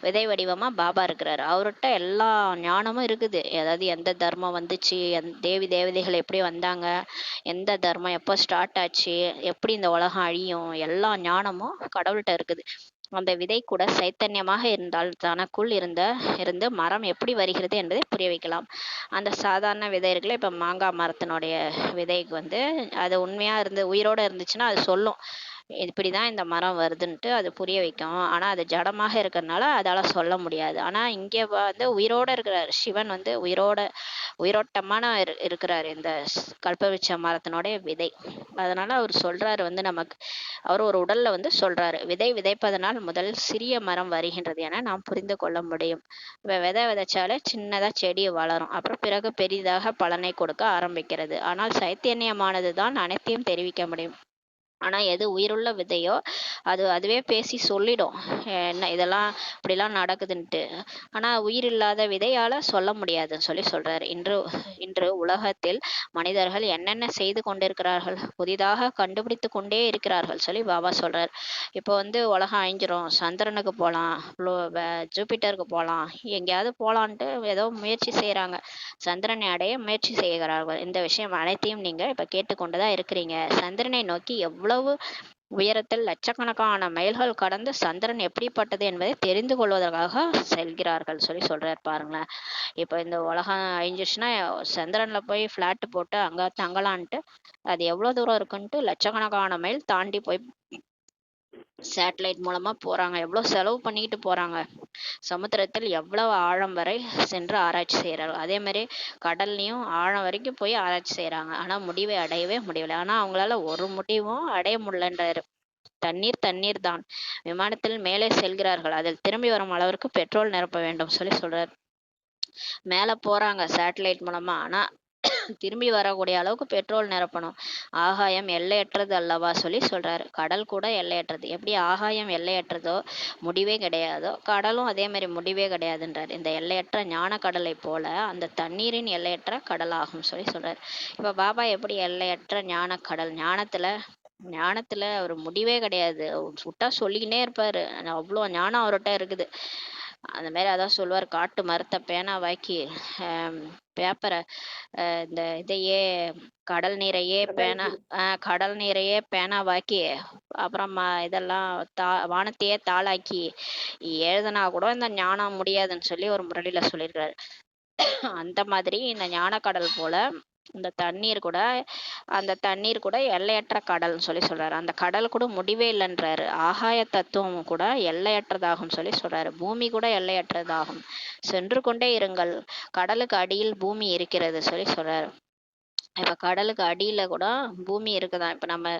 விதை வடிவமா பாபா இருக்கிறாரு. அவர்கிட்ட எல்லா ஞானமும் இருக்குது. அதாவது எந்த தர்மம் வந்துச்சு, தேவி தேவதைகள் எப்படி வந்தாங்க, எந்த தர்மம் எப்போ ஸ்டார்ட் ஆச்சு, எப்படி இந்த உலகம் அழியும், எல்லா ஞானமும் கடவுள்கிட்ட இருக்குது. அந்த விதை கூட சைத்தன்யமாக இருந்தால் தனக்குள் இருந்து மரம் எப்படி வருகிறது என்பதை புரிய வைக்கலாம். அந்த சாதாரண விதை இருக்குல்ல, இப்ப மாங்காய் மரத்தினுடைய விதைக்கு அது உண்மையா உயிரோட இருந்துச்சுன்னா அது சொல்லும் இப்படிதான் இந்த மரம் வருதுன்ட்டு அது புரிய வைக்கும். ஆனா அது ஜடமாக இருக்கிறதுனால அதால சொல்ல முடியாது. ஆனா இங்க உயிரோட இருக்கிறார் சிவன், உயிரோட்டமான இருக்கிறாரு இந்த கல்பவிருட்ச மரத்தினுடைய விதை. அதனால அவர் சொல்றாரு நமக்கு, அவர் ஒரு உடல்ல சொல்றாரு, விதை விதைப்பதனால் முதல் சிறிய மரம் வருகின்றது என நாம் புரிந்து கொள்ள முடியும். விதை விதைச்சாலே சின்னதா செடி வளரும், அப்புறம் பிறகு பெரிதாக பலனை கொடுக்க ஆரம்பிக்கிறது. ஆனால் சைத்தன்யமானது தான் அனைத்தையும் தெரிவிக்க முடியும். ஆனா எது உயிருள்ள விதையோ அதுவே பேசி சொல்லிடும் என்ன இதெல்லாம் இப்படிலாம் நடக்குதுன்ட்டு. ஆனா உயிர் இல்லாத விதையால சொல்ல முடியாதுன்னு சொல்றாரு. இன்று உலகத்தில் மனிதர்கள் என்னென்ன செய்து கொண்டிருக்கிறார்கள், புதிதாக கண்டுபிடித்து கொண்டே இருக்கிறார்கள் சொல்லி பாபா சொல்றாரு. இப்போ உலகம் அழிஞ்சிரும், சந்திரனுக்கு போகலாம், ஜூபிட்டருக்கு போகலாம், எங்கேயாவது போகலான்ட்டு ஏதோ முயற்சி செய்யறாங்க. சந்திரனை அடைய முயற்சி செய்கிறார்கள். இந்த விஷயம் அனைத்தையும் நீங்க இப்ப கேட்டுக்கொண்டுதான் இருக்கிறீங்க. சந்திரனை நோக்கி எவ்வளவு உயரத்தில் லட்சக்கணக்கான மைல்கள் கடந்து சந்திரன் எப்படிப்பட்டது என்பதை தெரிந்து கொள்வதற்காக செல்கிறார்கள் சொல்லி சொல்றாரு. பாருங்களேன், இப்ப இந்த உலகம் அழிஞ்சிருச்சுன்னா சந்திரன்ல போய் பிளாட் போட்டு அங்க தங்கலான்ட்டு அது எவ்வளவு தூரம் இருக்குன்ட்டு லட்சக்கணக்கான மைல் தாண்டி போய் சேட்டலைட் மூலமா போறாங்க. எவ்வளவு செலவு பண்ணிக்கிட்டு போறாங்க. சமுத்திரத்தில் எவ்வளவு ஆழம் வரை சென்று ஆராய்ச்சி செய்யறாங்க. அதே மாதிரி கடல்லையும் ஆழம் வரைக்கும் போய் ஆராய்ச்சி செய்யறாங்க. ஆனா முடிவை அடையவே முடியல. ஆனா அவங்களால ஒரு முடிவும் அடைய முடியலன்றாரு. தண்ணீர் தான். விமானத்தில் மேலே செல்கிறார்கள், அதில் திரும்பி வரும் அளவிற்கு பெட்ரோல் நிரப்ப வேண்டும் சொல்லி சொல்றாரு. மேல போறாங்க சேட்டலைட் மூலமா. ஆனா திரும்பி வரக்கூடிய அளவுக்கு பெட்ரோல் நிரப்பணும். ஆகாயம் எல்லையற்றது அல்லவா சொல்லி சொல்றாரு. கடல் கூட எல்லையற்றது. எப்படி ஆகாயம் எல்லையற்றதோ, முடிவே கிடையாதோ, கடலும் அதே மாதிரி முடிவே கிடையாதுன்றாரு. இந்த எல்லையற்ற ஞான கடலை போல அந்த தண்ணீரின் எல்லையற்ற கடலாகும் சொல்லி சொல்றாரு. இப்ப பாபா எப்படி எல்லையற்ற ஞான கடல், ஞானத்துல ஒரு முடிவே கிடையாது. சுட்டா சொல்லிக்கினே இருப்பாரு. அவ்வளோ ஞானம் அவர்கிட்ட இருக்குது. அந்த மாதிரி அதான் சொல்லுவார், காட்டு மரத்தை பேனாவாக்கி பேப்பரை இந்த இதையே கடல் நீரையே கடல் நீரையே பேனாவாக்கி அப்புறம் இதெல்லாம் வானத்தையே தாளாக்கி எழுதுனா கூட இந்த ஞானம் முடியாதுன்னு சொல்லி ஒரு முரளியில சொல்லியிருக்காரு. அந்த மாதிரி இந்த ஞான கடல் போல அந்த தண்ணீர் கூட எல்லையற்ற கடல்னு சொல்லி சொல்றாரு. அந்த கடல் கூட முடிவே இல்லைன்றாரு. ஆகாய தத்துவம் கூட எல்லையற்றதாகும் சொல்லி சொல்றாரு. பூமி கூட எல்லையற்றதாகும். சென்று கொண்டே இருங்கள், கடலுக்கு அடியில் பூமி இருக்கிறது சொல்லி சொல்றாரு. இப்ப கடலுக்கு அடியில கூட பூமி இருக்குதான். இப்ப நம்ம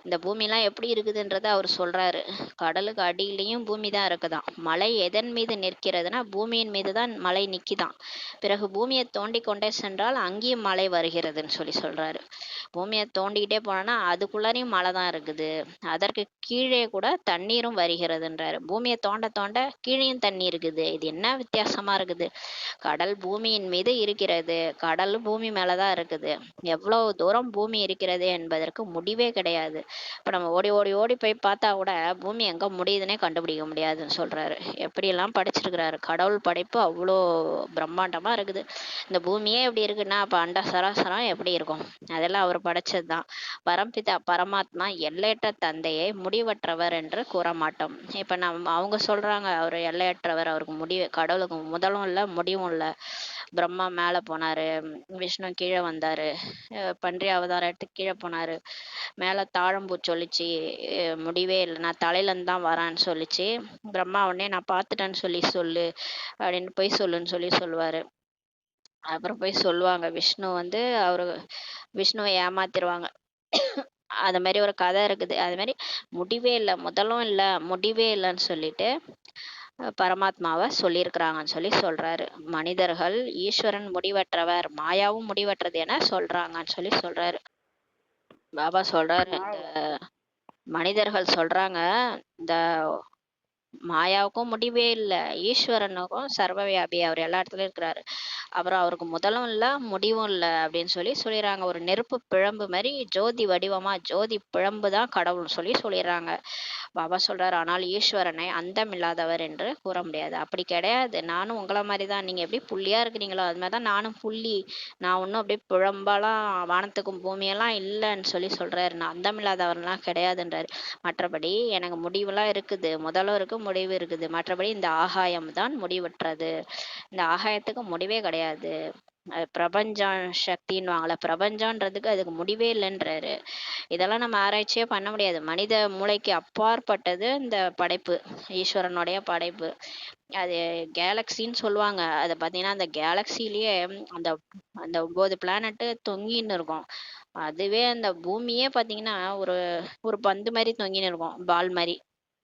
இந்த பூமிலாம் எப்படி இருக்குதுன்றத அவர் சொல்றாரு. கடலுக்கு அடியிலையும் பூமி தான் இருக்குதாம். மலை எதன் மீது நிற்கிறதுனா பூமியின் மீது தான் மலை நிக்கிதான். பிறகு பூமியை தோண்டி கொண்டே சென்றால் அங்கேயும் மழை வருகிறதுன்னு சொல்லி சொல்றாரு. பூமியை தோண்டிக்கிட்டே போனோம்னா அதுக்குள்ளாரையும் மழை தான் இருக்குது. அதற்கு கீழே கூட தண்ணீரும் வருகிறதுன்றாரு. பூமியை தோண்ட தோண்ட கீழேயும் தண்ணி இருக்குது. இது என்ன வித்தியாசமா இருக்குது? கடல் பூமியின் மீது இருக்கிறது, கடல் பூமி மேலதான் இருக்குது. எவ்வளவு தூரம் பூமி இருக்கிறது என்பதற்கு முடிவே கிடையாது. இப்ப நம்ம ஓடி ஓடி ஓடி போய் பார்த்தா கூட பூமி எங்க முடியுதுன்னே கண்டுபிடிக்க முடியாதுன்னு சொல்றாரு. எப்படியெல்லாம் படைச்சிருக்கிறாரு. கடவுள் படைப்பு அவ்வளோ பிரம்மாண்டமா இருக்குது. இந்த பூமியே எப்படி இருக்குன்னா அப்ப அண்ட சராசரம் எப்படி இருக்கும்? அதெல்லாம் அவர் படைச்சதுதான். பரம்பிதா பரமாத்மா எல்லையற்ற தந்தையை முடிவற்றவர் என்று கூற மாட்டோம். இப்ப அவங்க சொல்றாங்க அவர் எல்லையற்றவர், அவருக்கு முடிவு, கடவுளுக்கு முதலும் இல்லை முடிவும் இல்லை. பிரம்மா மேல போனாரு, விஷ்ணு கீழே வந்தாரு, பன்றி அவதாரம் எடுத்து கீழே போனாரு, மேல தாழம்பூ சொல்லிச்சு முடிவே இல்லை, நான் தலையில இருந்து தான் வரேன்னு சொல்லிச்சு. பிரம்மா உடனே நான் பார்த்துட்டேன்னு சொல்லு அப்படின்னு போய் சொல்லுன்னு சொல்லி சொல்லுவாரு. அப்புறம் போய் சொல்லுவாங்க. விஷ்ணுவை ஏமாத்திருவாங்க. அது மாதிரி ஒரு கதை இருக்குது. அது மாதிரி முடிவே இல்லை, முதலும் இல்லை முடிவே இல்லைன்னு சொல்லிட்டு பரமாத்மாவை சொல்லியிருக்கிறாங்கன்னு சொல்லி சொல்றாரு. மனிதர்கள் ஈஸ்வரன் முடிவற்றவர், மாயாவும் முடிவற்றது என சொல்றாங்கன்னு சொல்லி சொல்றாரு. பாபா சொல்றாரு, இந்த மனிதர்கள் சொல்றாங்க இந்த மாயாவுக்கும் முடிவே இல்லை, ஈஸ்வரனுக்கும் சர்வவியாபி, அவர் எல்லா இடத்துலயும் இருக்கிறாரு, அப்புறம் அவருக்கு முதலும் இல்லை முடிவும் இல்லை அப்படின்னு சொல்லிடுறாங்க. ஒரு நெருப்பு பிழம்பு மாதிரி ஜோதி வடிவமா ஜோதி பிழம்பு தான் கடவுள்னு சொல்லிடுறாங்க. பாபா சொல்றாரு, ஆனால் ஈஸ்வரனை அந்தமில்லாதவர் என்று கூற முடியாது. அப்படி கிடையாது. நானும் உங்களை மாதிரி தான். நீங்க எப்படி புள்ளியா இருக்கிறீங்களோ அது மாதிரி தான் நானும் புள்ளி. நான் ஒன்றும் அப்படியே பிழம்பாலாம் வானத்துக்கும் பூமியெல்லாம் இல்லைன்னு சொல்றாரு. நான் அந்தமில்லாதவர்லாம் கிடையாதுன்றாரு. மற்றபடி எனக்கு முடிவுலாம் இருக்குது, முதலும் இருக்கு முடிவு இருக்குது. மற்றபடி இந்த ஆகாயம் தான் முடிவற்றது. இந்த ஆகாயத்துக்கு முடிவே கிடையாது. பிரபஞ்ச சக்தின்னுவாங்கல்ல, பிரபஞ்சன்றதுக்கு அதுக்கு முடிவே இல்லைன்றாரு. இதெல்லாம் நம்ம ஆராய்ச்சியே பண்ண முடியாது. மனித மூளைக்கு அப்பாற்பட்டது இந்த படைப்பு, ஈஸ்வரனுடைய படைப்பு. அது கேலக்சின்னு சொல்லுவாங்க. அதை பார்த்தீங்கன்னா அந்த கேலக்சிலேயே அந்த அந்த 9 பிளானட்டு தொங்கின்னு இருக்கும். அதுவே அந்த பூமியே பார்த்தீங்கன்னா ஒரு ஒரு பந்து மாதிரி தொங்கின்னு இருக்கும், பால் மாதிரி.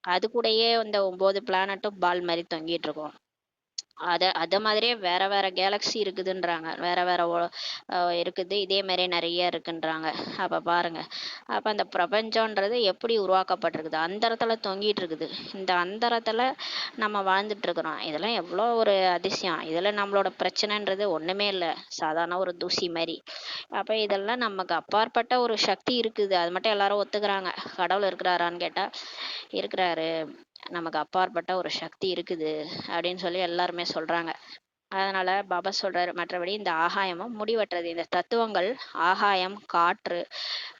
அது கூடயே இந்த 9 பிளானட்டும் பால் மாதிரி தொங்கிட்டு இருக்கும். அத மாதிரியே வேற வேற கேலக்சி இருக்குதுன்றாங்க. வேற வேற இருக்குது, இதே மாதிரி நிறைய இருக்குன்றாங்க. அப்ப பாருங்க, அப்ப அந்த பிரபஞ்சம்ன்றது எப்படி உருவாக்கப்பட்டிருக்குது? அந்தரத்துல தொங்கிட்டு இருக்குது. இந்த அந்தரத்துல நம்ம வாழ்ந்துட்டு இருக்கிறோம். இதெல்லாம் எவ்வளோ ஒரு அதிசயம். இதுல நம்மளோட பிரச்சனைன்றது ஒண்ணுமே இல்லை, சாதாரண ஒரு தூசி மாதிரி. அப்ப இதெல்லாம் நமக்கு அப்பாற்பட்ட ஒரு சக்தி இருக்குது. அது மட்டும் எல்லாரும் ஒத்துக்கிறாங்க. கடவுள் இருக்கிறாரான்னு கேட்டா இருக்கிறாரு, நமக்கு அப்பாற்பட்ட ஒரு சக்தி இருக்குது அப்படின்னு சொல்லி எல்லாருமே சொல்றாங்க. அதனால பாபா சொல்றாரு, மற்றபடி இந்த ஆகாயமும் முடிவற்றது. இந்த தத்துவங்கள் ஆகாயம், காற்று,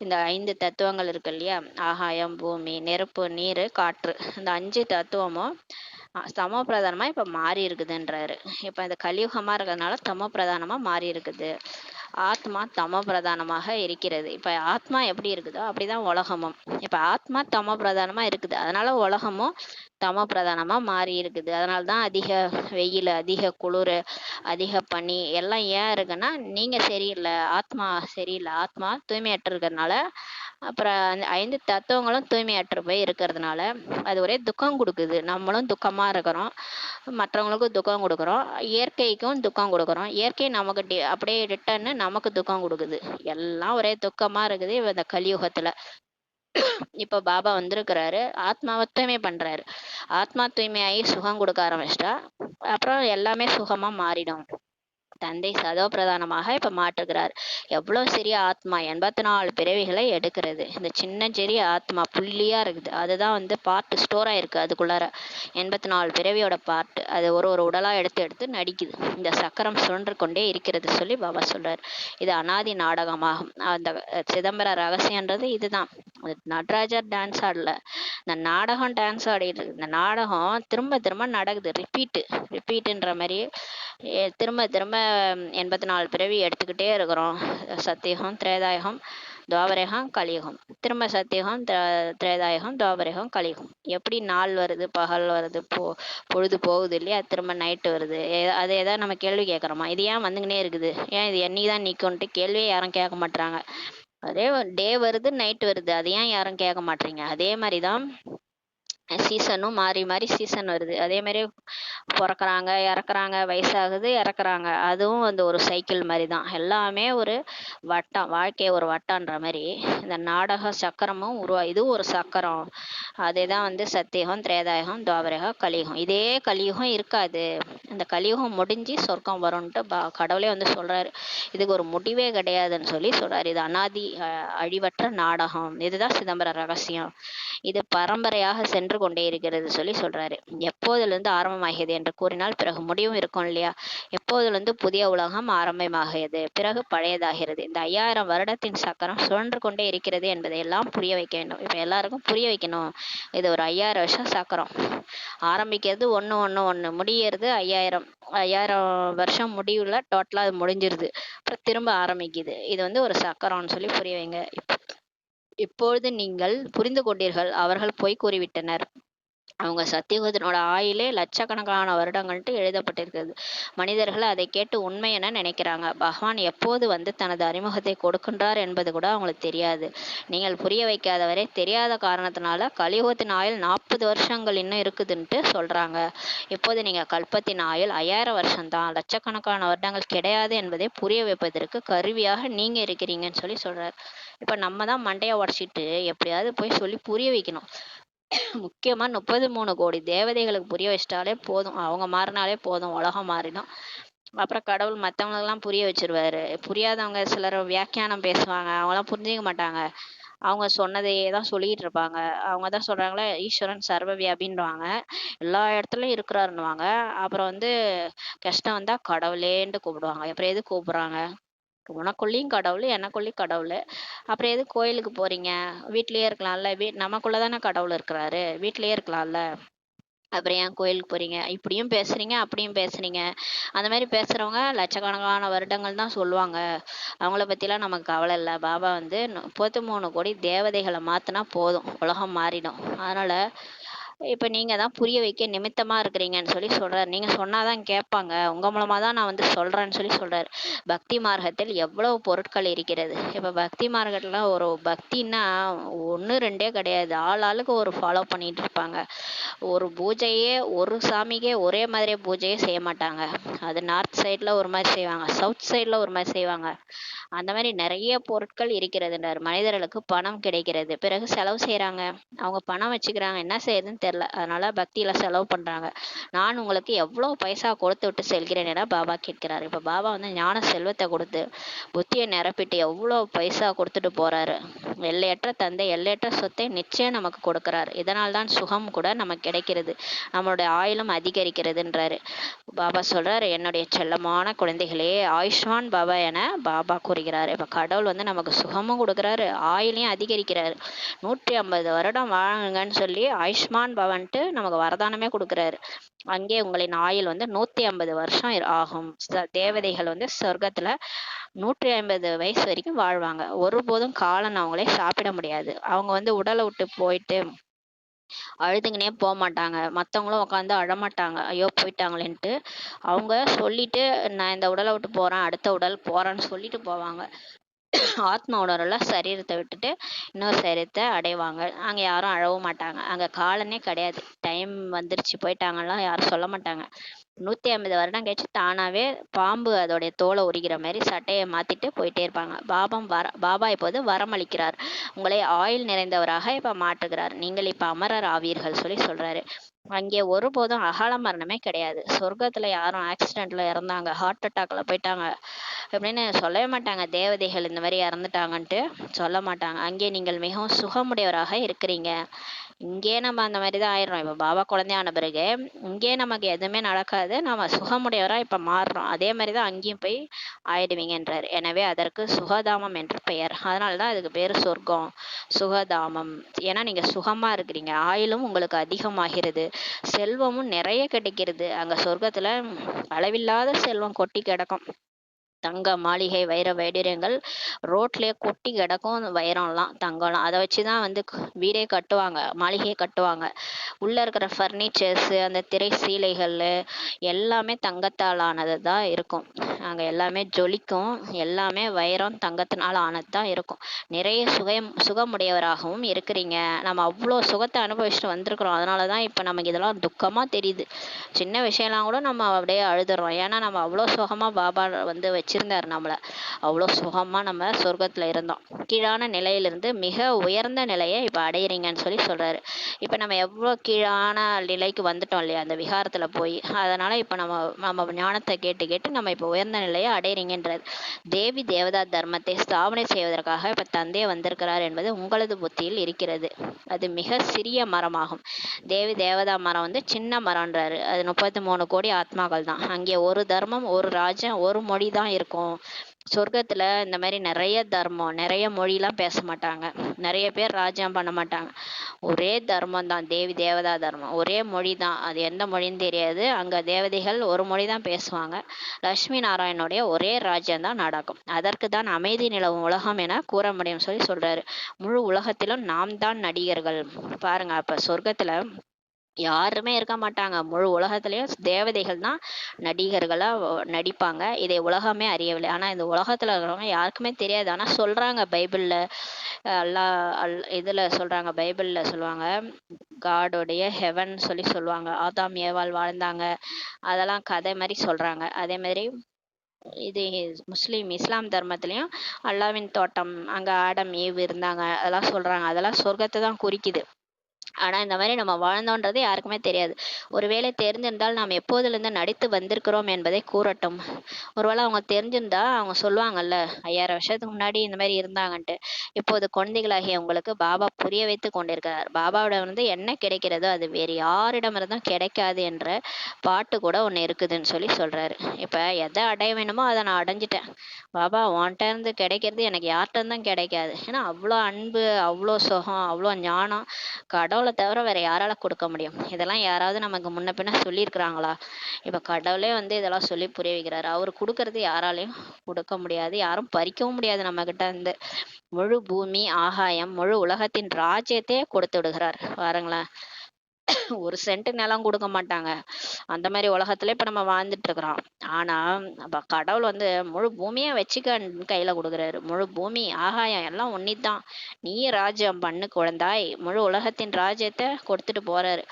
இந்த 5 தத்துவங்கள் இருக்கு இல்லையா, ஆகாயம், பூமி, நெருப்பு, நீர், காற்று, இந்த 5 தத்துவமும் சம பிரதானமா இப்ப மாறி இருக்குதுன்றாரு. இப்ப இந்த கலியுகமா இருக்கிறதுனால தமோ பிரதானமா மாறி இருக்குது. ஆத்மா தமோ பிரதானமாக இருக்கிறது. இப்ப ஆத்மா எப்படி இருக்குதோ அப்படிதான் உலகமும். இப்ப ஆத்மா தமோ பிரதானமா இருக்குது, அதனால உலகமும் தமோ பிரதானமா மாறி இருக்குது. அதனாலதான் அதிக வெயில், அதிக குளிர், அதிக பனி எல்லாம் ஏன் இருக்குன்னா நீங்க சரியில்லை, ஆத்மா சரியில்லை. ஆத்மா தூய்மையற்று இருக்கிறதுனால அப்புறம் அந்த 5 தத்துவங்களும் தூய்மையற்று போய் இருக்கிறதுனால அது ஒரே துக்கம் குடுக்குது. நம்மளும் துக்கமா இருக்கிறோம். மற்றவங்களுக்கும் துக்கம் குடுக்குறோம். இயற்கைக்கும் துக்கம் குடுக்குறோம். இயற்கை நமக்கு அப்படியே ரிட்டர்ன்னு நமக்கு துக்கம் குடுக்குது. எல்லாம் ஒரே துக்கமா இருக்குது இந்த கலியுகத்துல. இப்ப பாபா வந்திருக்கிறாரு. ஆத்மாவ தூய்மை பண்றாரு. ஆத்மா தூய்மையாகி சுகம் குடுக்க ஆரம்பிச்சிட்டா, அப்புறம் எல்லாமே சுகமா மாறிடும். தந்தை சதோ பிரதானமாக இப்ப மாற்றுகிறார். எவ்வளவு சிறிய ஆத்மா 84 பிறவிகளை எடுக்கிறது. இந்த சின்ன சிறிய ஆத்மா புள்ளியா இருக்குது. அதுதான் வந்து பார்ட் ஸ்டோர் ஆயிருக்கு அதுக்குள்ளார. 84 பிறவியோட பார்ட். அது ஒரு ஒரு உடலா எடுத்து எடுத்து நடிக்குது. இந்த சக்கரம் சுழன்று கொண்டே இருக்கிறது சொல்லி பாபா சொல்றாரு. இது அனாதி நாடகமாகும். அந்த சிதம்பர ரகசியன்றது இதுதான். நடராஜர் டான்ஸ் ஆடல, இந்த நாடகம் டான்ஸ் ஆடிட்டு இருக்கு. இந்த நாடகம் திரும்ப திரும்ப நடக்குது. ரிப்பீட்டுன்ற மாதிரி திரும்ப திரும்ப 84 பிறவி எடுத்துக்கிட்டே இருக்கிறோம். சத்தியுகம், திரேதாயுகம், துவாபரயுகம், கலியுகம். திரும்ப சத்தியுகம், திரேதாயுகம், துவாபரயுகம், கலியுகம். எப்படி நாள் வருது, பகல் வருது, பொழுது போகுது இல்லையா, திரும்ப நைட்டு வருது. அது ஏதாவது நம்ம கேள்வி கேட்குறோமா? இது ஏன் வந்துக்கினே இருக்குது, ஏன் இது என்னைக்குதான் நிற்கும்ன்ட்டு கேள்வியே யாரும் கேட்க மாட்டாங்க. அதே டே வருது, நைட் வருது, அது ஏன் யாரும் கேட்க மாட்டீங்க? அதே மாதிரிதான் சீசனும் மாறி மாறி சீசன் வருது. அதே மாதிரி பிறக்குறாங்க, இறக்குறாங்க, வயசாகுது, இறக்குறாங்க. அதுவும் வந்து ஒரு சைக்கிள் மாதிரி தான். எல்லாமே ஒரு வட்டம், வாழ்க்கை ஒரு வட்டம்ன்ற மாதிரி இந்த நாடக சக்கரமும் இதுவும் ஒரு சக்கரம். அதே தான் வந்து சத்தியகம், திரேதாயகம், துவாபரகம், கலியுகம். இதே கலியுகம் இருக்காது. இந்த கலியுகம் முடிஞ்சு சொர்க்கம் வரும்ன்ட்டு கடவுளே வந்து சொல்றாரு. இதுக்கு ஒரு முடிவே கிடையாதுன்னு சொல்லி சொல்றாரு. இது அனாதி அழிவற்ற நாடகம். இதுதான் சிதம்பர ரகசியம். இது பரம்பரையாக சென்று கொண்டே இருக்கிறது சொல்லி சொல்றாரு. எப்போதிலிருந்து ஆரம்பமாகியது என்று கூறினால் பிறகு முடிவும் இருக்கும் இல்லையா? எப்போதிலிருந்து புதிய உலகம் ஆரம்பமாகியது, பிறகு பழையதாகிறது. இந்த 5000 வருடத்தின் சக்கரம் சுழன்று கொண்டே இருக்கிறது என்பதை எல்லாம் புரிய வைக்க வேண்டும். இப்ப எல்லாருக்கும் புரிய வைக்கணும். இது ஒரு 5000 வருஷம் சக்கரம். ஆரம்பிக்கிறது ஒண்ணு முடியறது 5000 வருஷம் முடிவுல டோட்டலா அது முடிஞ்சிருது. அப்புறம் திரும்ப ஆரம்பிக்குது. இது வந்து ஒரு சக்கரம்னு சொல்லி புரிய வைங்க. இப்பொழுது நீங்கள் புரிந்து கொண்டீர்கள். அவர்கள் பொய் கூறிவிட்டனர். அவங்க சத்தியுகத்தினோட ஆயுளே லட்சக்கணக்கான வருடங்கள்ட்டு எழுதப்பட்டிருக்கிறது. மனிதர்கள் அதை கேட்டு உண்மை என நினைக்கிறாங்க. பகவான் எப்போது வந்து தனது அறிமுகத்தை கொடுக்கின்றார் என்பது கூட அவங்களுக்கு தெரியாது. நீங்கள் புரிய வைக்காதவரை தெரியாத காரணத்தினால கலியுகத்தின் ஆயுள் 40 வருஷங்கள் இன்னும் இருக்குதுன்ட்டு சொல்றாங்க. இப்போது நீங்க கல்பத்தின் ஆயுள் 5000 வருஷம்தான், லட்சக்கணக்கான வருடங்கள் கிடையாது என்பதை புரிய வைப்பதற்கு கருவியாக நீங்க இருக்கிறீங்கன்னு சொல்லி சொல்றாரு. இப்ப நம்ம தான் மண்டையை உடச்சிட்டு எப்படியாவது போய் சொல்லி புரிய வைக்கணும். முக்கியமா 33 கோடி தேவதைகளுக்கு புரிய வச்சிட்டாலே போதும். அவங்க மாறினாலே போதும், உலகம் மாறிடும். அப்புறம் கடவுள் மத்தவங்களுக்கெல்லாம் புரிய வச்சிருவாரு. புரியாதவங்க சிலர் வியாக்கியானம் பேசுவாங்க, அவங்களாம் புரிஞ்சுக்க மாட்டாங்க. அவங்க சொன்னதையே தான் சொல்லிட்டு இருப்பாங்க. அவங்க தான் சொல்றாங்களே, ஈஸ்வரன் சர்வ வியாபின்னுவாங்க, எல்லா இடத்துலயும் இருக்கிறாருன்னுவாங்க. அப்புறம் வந்து கஷ்டம் வந்தா கடவுளேன்ட்டு கூப்பிடுவாங்க. அப்புறம் எது கூப்பிடுறாங்க? உனக்குள்ளேயும் கடவுள், எனக்குள்ளேயும் கடவுள். அப்புறம் எது கோயிலுக்கு போறீங்க? வீட்லயே இருக்கலாம்ல. நமக்குள்ளதானே கடவுள் இருக்கிறாரு, வீட்லயே இருக்கலாம்ல. அப்புறம் ஏன் கோயிலுக்கு போறீங்க? இப்படியும் பேசுறீங்க, அப்படியும் பேசுறீங்க. அந்த மாதிரி பேசுறவங்க லட்சக்கணக்கான வருடங்கள் தான் சொல்லுவாங்க. அவங்கள பத்திலாம் நமக்கு கவலை இல்லை. பாபா வந்து 33 கோடி தேவதைகளை மாத்தினா போதும், உலகம் மாறிடும். அதனால இப்ப நீங்க தான் புரிய வைக்க நிமித்தமா இருக்கிறீங்கன்னு சொல்லி சொல்றாரு. நீங்க சொன்னாதான் கேட்பாங்க, உங்க மூலமா தான் நான் வந்து சொல்றேன்னு சொல்லி சொல்றாரு. பக்தி மார்க்கத்தில் எவ்வளவு பொருட்கள் இருக்கிறது. இப்ப பக்தி மார்க்கத்துல ஒரு பக்தின்னா ஒண்ணு ரெண்டே கிடையாது. ஆளுக்கு ஒரு ஃபாலோ பண்ணிட்டு இருப்பாங்க. ஒரு பூஜையே ஒரு சாமிக்கே ஒரே மாதிரியே பூஜையே செய்ய மாட்டாங்க. அது நார்த் சைட்ல ஒரு மாதிரி செய்வாங்க, சவுத் சைட்ல ஒரு மாதிரி செய்வாங்க. அந்த மாதிரி நிறைய பொருட்கள் இருக்கிறதுன்றார். மனிதர்களுக்கு பணம் கிடைக்கிறது, பிறகு செலவு செய்யறாங்க. அவங்க பணம் வச்சுக்கிறாங்க, என்ன செய்யுதுன்னு தெரியல. அதனால பக்தியில செலவு பண்றாங்க. நான் உங்களுக்கு எவ்வளவு பைசா கொடுத்து விட்டு செல்கிறேன் என பாபா கேட்கிறாரு. இப்ப பாபா வந்து ஞான செல்வத்தை கொடுத்து புத்தியை நிரப்பிட்டு எவ்வளவு பைசா கொடுத்துட்டு போறாரு. எல்லையற்ற தந்தை எல்லையற்ற சொத்தை நிச்சயம் நமக்கு கொடுக்கிறார். இதனால்தான் சுகம் கூட நமக்கு கிடைக்கிறது, நம்மளுடைய ஆயுளும் அதிகரிக்கிறதுன்றாரு. பாபா சொல்றாரு, என்னுடைய செல்லமான குழந்தைகளே, ஆயுஷ்மான் பாபா என பாபா கூறுகிறாரு. இப்ப கடவுள் வந்து நமக்கு சுகமும் கொடுக்குறாரு, ஆயுளையும் அதிகரிக்கிறாரு. 150 வருடம் வாழுங்கன்னு சொல்லி ஆயுஷ்மான் பவன்ட்டு நமக்கு வரதானமே கொடுக்குறாரு. அங்கே உங்களின் ஆயுள் வந்து 150 வருஷம் ஆகும். தேவதைகள் வந்து சொர்க்கத்துல 150 வயசு வரைக்கும் வாழ்வாங்க. ஒருபோதும் காலன் அவங்களே சாப்பிட முடியாது. அவங்க வந்து உடலை விட்டு போயிட்டு அழுதுங்கனே போக மாட்டாங்க. மத்தவங்களும் உட்காந்து அழமாட்டாங்க, ஐயோ போயிட்டாங்களேன்ட்டு. அவங்க சொல்லிட்டு, நான் இந்த உடலை விட்டு போறேன், அடுத்த உடல் போறேன்னு சொல்லிட்டு போவாங்க. ஆத்ம உணர்வுல சரீரத்தை விட்டுட்டு இன்னொரு சரீரத்தை அடைவாங்க. அங்க யாரும் அழவும் மாட்டாங்க. அங்க காலனே கிடையாது. டைம் வந்துருச்சு போயிட்டாங்கலாம் யாரும் சொல்ல மாட்டாங்க. 150 வருடம் கழிச்சு தானாவே பாம்பு அதோடைய தோலை உரிக்கிற மாதிரி சட்டையை மாத்திட்டு போயிட்டே இருப்பாங்க. பாபா இப்போது வரமளிக்கிறார். உங்களை ஆயுள் நிறைந்தவராக இப்ப மாற்றுகிறார். நீங்கள் இப்ப அமரர் ஆவீர்கள் சொல்லி சொல்றாரு. அங்கே ஒருபோதும் அகால மரணமே கிடையாது. சொர்க்கத்துல யாரும் ஆக்சிடென்ட்ல இறந்தாங்க, ஹார்ட் அட்டாக்ல போயிட்டாங்க அப்படின்னு சொல்லவே மாட்டாங்க. தேவதைகள் இந்த மாதிரி இறந்துட்டாங்கன்ட்டு சொல்ல மாட்டாங்க. அங்கே நீங்கள் மிகவும் சுகமுடையவராக இருக்கிறீங்க. இங்கே நம்ம அந்த மாதிரி தான் ஆயிடுறோம். இப்போ பாபா குழந்தையான பிறகு இங்கே நமக்கு எதுவுமே நடக்காது, நம்ம சுகமுடையவரா இப்ப மாறுறோம். அதே மாதிரி தான் அங்கேயும் போய் ஆயிடுவீங்கன்றார். எனவே அதற்கு சுகதாமம் என்று பெயர். அதனாலதான் அதுக்கு பேரு சொர்க்கம், சுகதாமம். ஏன்னா நீங்க சுகமா இருக்கிறீங்க, ஆயுளும் உங்களுக்கு அதிகமாகிறது, செல்வமும் நிறைய கிடைக்கிறது. அங்க சொர்க்கத்துல அளவில்லாத செல்வம் கொட்டி கிடக்கும். தங்க மாளிகை வைர வைடூரியங்கள் ரோட்லயே கொட்டி கிடக்கும். வைரம்லாம் தங்கம்லாம் அதை வச்சுதான் வந்து வீடே கட்டுவாங்க, மாளிகையை கட்டுவாங்க. உள்ள இருக்கிற ஃபர்னிச்சர்ஸ், அந்த திரை சீலைகள் எல்லாமே தங்கத்தால் ஆனது தான் இருக்கும். அங்க எல்லாமே ஜொலிக்கும். எல்லாமே வைரம் தங்கத்தினால் ஆனது தான் இருக்கும். நிறைய சுகமுடையவராகவும் இருக்கிறீங்க. நம்ம அவ்வளோ சுகத்தை அனுபவிச்சுட்டு வந்திருக்கிறோம். அதனாலதான் இப்ப நமக்கு இதெல்லாம் துக்கமா தெரியுது. சின்ன விஷயம்லாம் கூட நம்ம அப்படியே அழுதுறோம். ஏன்னா நம்ம அவ்வளோ சுகமா பாபா வந்து வச்சிருந்தாரு நம்மள. அவ்வளோ சுகமா நம்ம சொர்க்கத்துல இருந்தோம். கீழான நிலையிலிருந்து மிக உயர்ந்த நிலையை இப்ப அடையிறீங்கன்னு சொல்லி சொல்றாரு. இப்ப நம்ம எவ்வளோ கீழான நிலைக்கு வந்துட்டோம் இல்லையா அந்த விகாரத்துல போய். அதனால இப்ப நம்ம நம்ம ஞானத்தை கேட்டு கேட்டு நம்ம இப்ப உயர்ந்த நிலையை அடையிறீங்கன்றாரு. தேவி தேவதா தர்மத்தை ஸ்தாபனை செய்வதற்காக இப்ப தந்தை வந்திருக்கிறார் என்பது உங்களது புத்தியில் இருக்கிறது. அது மிக சிறிய மரமாகும். தேவி தேவதா மரம் வந்து சின்ன மரம்ன்றாரு. அது 33 கோடி ஆத்மாக்கள் தான். அங்கே ஒரு தர்மம், ஒரு ராஜ்யம், ஒரு மொழி தான் இருக்கும். சொர்க்கத்துல இந்த மாதிரி நிறைய தர்மம், நிறைய மொழிலாம் பேச மாட்டாங்க. நிறைய பேர் ராஜ்யம் பண்ண மாட்டாங்க. ஒரே தர்மம் தான், தேவி தேவதா தர்மம். ஒரே மொழி தான். அது எந்த மொழின்னு தெரியாது. அங்க தேவதைகள் ஒரு மொழி தான் பேசுவாங்க. லட்சுமி நாராயணனுடைய ஒரே ராஜ்யம் தான் நடக்கும். அதற்கு தான் அமைதி நிலவும் உலகம் என கூற முடியும் சொல்லி சொல்றாரு. முழு உலகத்திலும் நாம் தான் நடிகர்கள். பாருங்க, அப்ப சொர்க்கத்துல யாருமே இருக்க மாட்டாங்க. முழு உலகத்திலயும் தேவதைகள் தான் நடிகர்களா நடிப்பாங்க. இதை உலகமே அறியவில்லை. ஆனா இந்த உலகத்துல இருக்கிறவங்க யாருக்குமே தெரியாது. ஆனா சொல்றாங்க பைபிள்ல, இதுல சொல்றாங்க, பைபிள்ல சொல்லுவாங்க, காடோடைய ஹெவன் சொல்லி சொல்லுவாங்க. ஆதாம் ஏவாள் வாழ்ந்தாங்க, அதெல்லாம் கதை மாதிரி சொல்றாங்க. அதே மாதிரி இது இஸ்லாம் தர்மத்திலயும் அல்லாவின் தோட்டம், அங்க ஆடம் ஈவ் இருந்தாங்க, அதெல்லாம் சொல்றாங்க. அதெல்லாம் சொர்க்கத்தை தான் குறிக்குது. ஆனா இந்த மாதிரி நம்ம வாழ்ந்தோன்றது யாருக்குமே தெரியாது. ஒருவேளை தெரிஞ்சிருந்தால் நாம் எப்போதிலிருந்து நடித்து வந்திருக்கிறோம் என்பதை கூறட்டும். ஒருவேளை அவங்க தெரிஞ்சிருந்தா அவங்க சொல்லுவாங்கல்ல, 5000 வருஷத்துக்கு முன்னாடி இந்த மாதிரி இருந்தாங்கன்ட்டு. இப்போது குழந்தைகளாகிய உங்களுக்கு பாபா புரிய வைத்து கொண்டிருக்கிறார். பாபாவிடம் வந்து என்ன கிடைக்கிறதோ அது வேறு யாரிடமிருந்தும் கிடைக்காது என்ற பாட்டு கூட ஒண்ணு இருக்குதுன்னு சொல்லி சொல்றாரு. இப்ப எதை அடைய வேணுமோ அதை நான் அடைஞ்சிட்டேன். பாபா உன்கிட்ட இருந்து கிடைக்கிறது எனக்கு யார்கிட்ட இருந்தும் கிடைக்காது. ஏன்னா அவ்வளோ அன்பு, அவ்வளோ சுகம், அவ்வளோ ஞானம் கடவுளை தவிர வேற யாரால கொடுக்க முடியும்? இதெல்லாம் யாராவது நமக்கு முன்ன பின்ன சொல்லியிருக்கிறாங்களா? இப்ப கடவுளே வந்து இதெல்லாம் சொல்லி புரிய வைக்கிறாரு. அவர் கொடுக்கறது யாராலையும் கொடுக்க முடியாது, யாரும் பறிக்கவும் முடியாது நம்ம கிட்ட இருந்து. முழு பூமி, ஆகாயம், முழு உலகத்தின் ராஜ்யத்தையே கொடுத்து விடுகிறார். பாருங்களேன், ஒரு சென்ட் நிலம் கொடுக்க மாட்டாங்க. அந்த மாதிரி உலகத்துல இப்ப நம்ம வாழ்ந்துட்டு இருக்கிறோம். ஆனா அப்ப கடவுள் வந்து முழு பூமியை வச்சுக்க கையில கொடுக்குறாரு. முழு பூமி, ஆகாயம் எல்லாம் ஒன்னிதான். நீ ராஜ்யம் பண்ணு குழந்தாய். முழு உலகத்தின் ராஜ்யத்தை கொடுத்துட்டு போறாரு.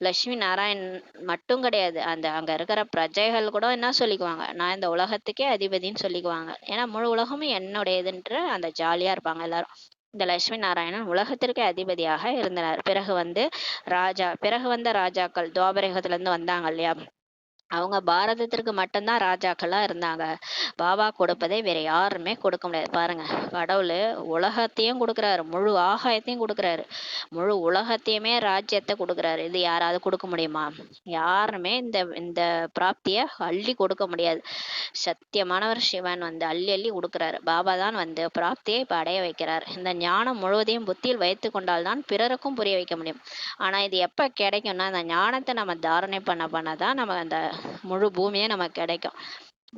லட்சுமி நாராயண் மட்டும் கிடையாது, அந்த அங்க இருக்கிற பிரஜைகள் கூட என்ன சொல்லிக்குவாங்க, நான் இந்த உலகத்துக்கே அதிபதின்னு சொல்லிக்குவாங்க. ஏன்னா முழு உலகமும் என்னுடையதுன்ற அந்த ஜாலியா இருப்பாங்க எல்லாரும். இந்த லட்சுமி நாராயணன் உலகத்திற்கு அதிபதியாக இருந்தனர். பிறகு வந்த ராஜாக்கள் துவாபரகத்துல இருந்து வந்தாங்க இல்லையா, அவங்க பாரதத்திற்கு மட்டும்தான் ராஜாக்களா இருந்தாங்க. பாபா கொடுப்பதை வேற யாருமே கொடுக்க முடியாது. பாருங்க, கடவுள் உலகத்தையும் கொடுக்குறாரு, முழு ஆகாயத்தையும் கொடுக்குறாரு, முழு உலகத்தையுமே ராஜ்யத்தை கொடுக்குறாரு. இது யாராவது கொடுக்க முடியுமா? யாருமே இந்த இந்த பிராப்திய அள்ளி கொடுக்க முடியாது. சத்தியமானவர் சிவன் வந்து அள்ளி அள்ளி கொடுக்குறாரு. பாபா தான் வந்து பிராப்தியை இப்ப அடைய வைக்கிறார். இந்த ஞானம் முழுவதையும் புத்தியில் வைத்து கொண்டால்தான் பிறருக்கும் புரிய வைக்க முடியும். ஆனா இது எப்ப கிடைக்கும்னா, அந்த ஞானத்தை நம்ம தாரணை பண்ணதான் நம்ம அந்த முழு பூமியே நமக்கு கிடைக்கும்.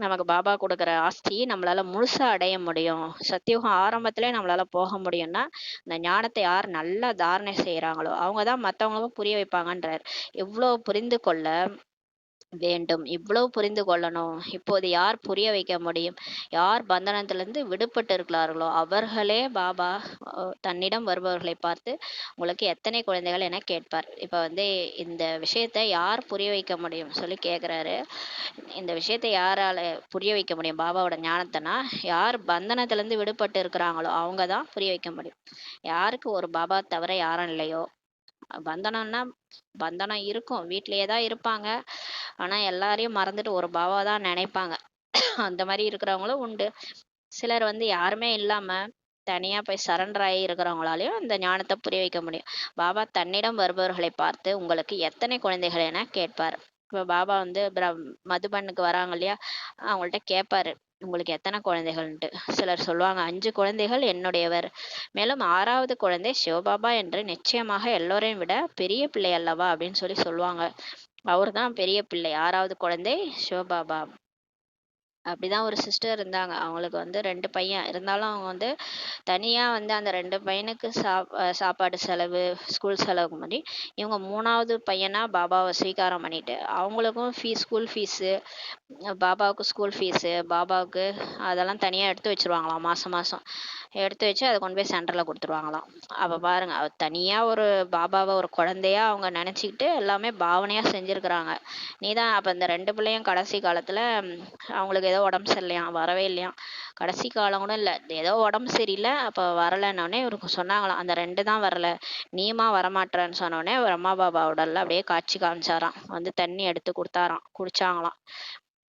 நமக்கு பாபா கொடுக்குற ஆஸ்தி நம்மளால முழுசா அடைய முடியும். சத்தியுகம் ஆரம்பத்திலே நம்மளால போக முடியும்னா, இந்த ஞானத்தை யார் நல்லா தாரணை செய்யறாங்களோ அவங்கதான் மத்தவங்களுக்கும் புரிய வைப்பாங்கன்றார். எவ்வளவு புரிந்து கொள்ள வேண்டும். இவ்வளவு புரிந்து கொள்ளணும். இப்போது யார் புரிய வைக்க முடியும்? யார் பந்தனத்திலிருந்து விடுபட்டு இருக்கிறார்களோ அவர்களே பாபா தன்னிடம் வருபவர்களை பார்த்து உங்களுக்கு எத்தனை குழந்தைகள் என கேட்பார். இப்ப வந்து இந்த விஷயத்த யார் புரிய வைக்க முடியும் சொல்லி கேக்குறாரு. இந்த விஷயத்த யாரால புரிய வைக்க முடியும் பாபாவோட ஞானத்தனா? யார் பந்தனத்திலிருந்து விடுபட்டு இருக்கிறாங்களோ அவங்க தான் புரிய வைக்க முடியும். யாருக்கு ஒரு பாபா தவிர யாரும் இல்லையோ, பந்தனம்னா பந்தனம் இருக்கும். வீட்டிலேயே தான் இருப்பாங்க. ஆனா எல்லாரையும் மறந்துட்டு ஒரு பாபா தான் நினைப்பாங்க. அந்த மாதிரி இருக்கிறவங்களும் உண்டு. சிலர் வந்து யாருமே இல்லாம தனியா போய் சரண்டர் ஆகி இருக்கிறவங்களாலையும் இந்த ஞானத்தை புரிய வைக்க முடியும். பாபா தன்னிடம் வருபவர்களை பார்த்து உங்களுக்கு எத்தனை குழந்தைகள் என கேட்பார். இப்ப பாபா வந்து மதுபனுக்கு வராங்க இல்லையா, அவங்கள்ட்ட கேட்பாரு உங்களுக்கு எத்தனை குழந்தைகள்ன்ட்டு. சிலர் சொல்லுவாங்க 5 குழந்தைகள் என்னுடையவர், மேலும் 6வது குழந்தை சிவபாபா என்று நிச்சயமாக எல்லோரையும் விட பெரிய பிள்ளை அல்லவா அப்படின்னு சொல்லி சொல்லுவாங்க. அவர் தான் பெரிய பிள்ளை, 6வது குழந்தை சிவபாபா. அப்படிதான் ஒரு சிஸ்டர் இருந்தாங்க. அவங்களுக்கு வந்து 2 பையன் இருந்தாலும் அவங்க வந்து தனியா வந்து அந்த 2 பையனுக்கு சாப்பாடு செலவு, ஸ்கூல் செலவுக்கு மாதிரி இவங்க 3வது பையனா பாபாவை ஸ்வீகாரம் பண்ணிட்டு அவங்களுக்கும் ஸ்கூல் ஃபீஸு, பாபாவுக்கு ஸ்கூல் ஃபீஸு, பாபாவுக்கு அதெல்லாம் தனியா எடுத்து வச்சிருவாங்களாம். மாசம் மாசம் எடுத்து வச்சு அதை கொண்டு போய் சென்டர்ல கொடுத்துருவாங்களாம். அப்ப பாருங்க, தனியா ஒரு பாபாவை ஒரு குழந்தையா அவங்க நினைச்சுக்கிட்டு எல்லாமே பாவனையா செஞ்சிருக்கிறாங்க. நீதான் அப்ப இந்த 2 பிள்ளையும் கடைசி காலத்துல அவங்களுக்கு ஏதோ உடம்பு சரியில்லையாம், வரவே இல்லையாம். கடைசி காலம் கூட இல்ல, ஏதோ உடம்பு சரியில்லை அப்ப வரலன்னொடனே இவருக்கு சொன்னாங்களாம் அந்த 2 தான் வரல, நீமா வரமாட்டேன்னு சொன்னோடனே பிரம்மா பாபா உடல்ல அப்படியே காட்சி காமிச்சாராம். வந்து தண்ணி எடுத்து கொடுத்தாராம், குடிச்சாங்களாம்.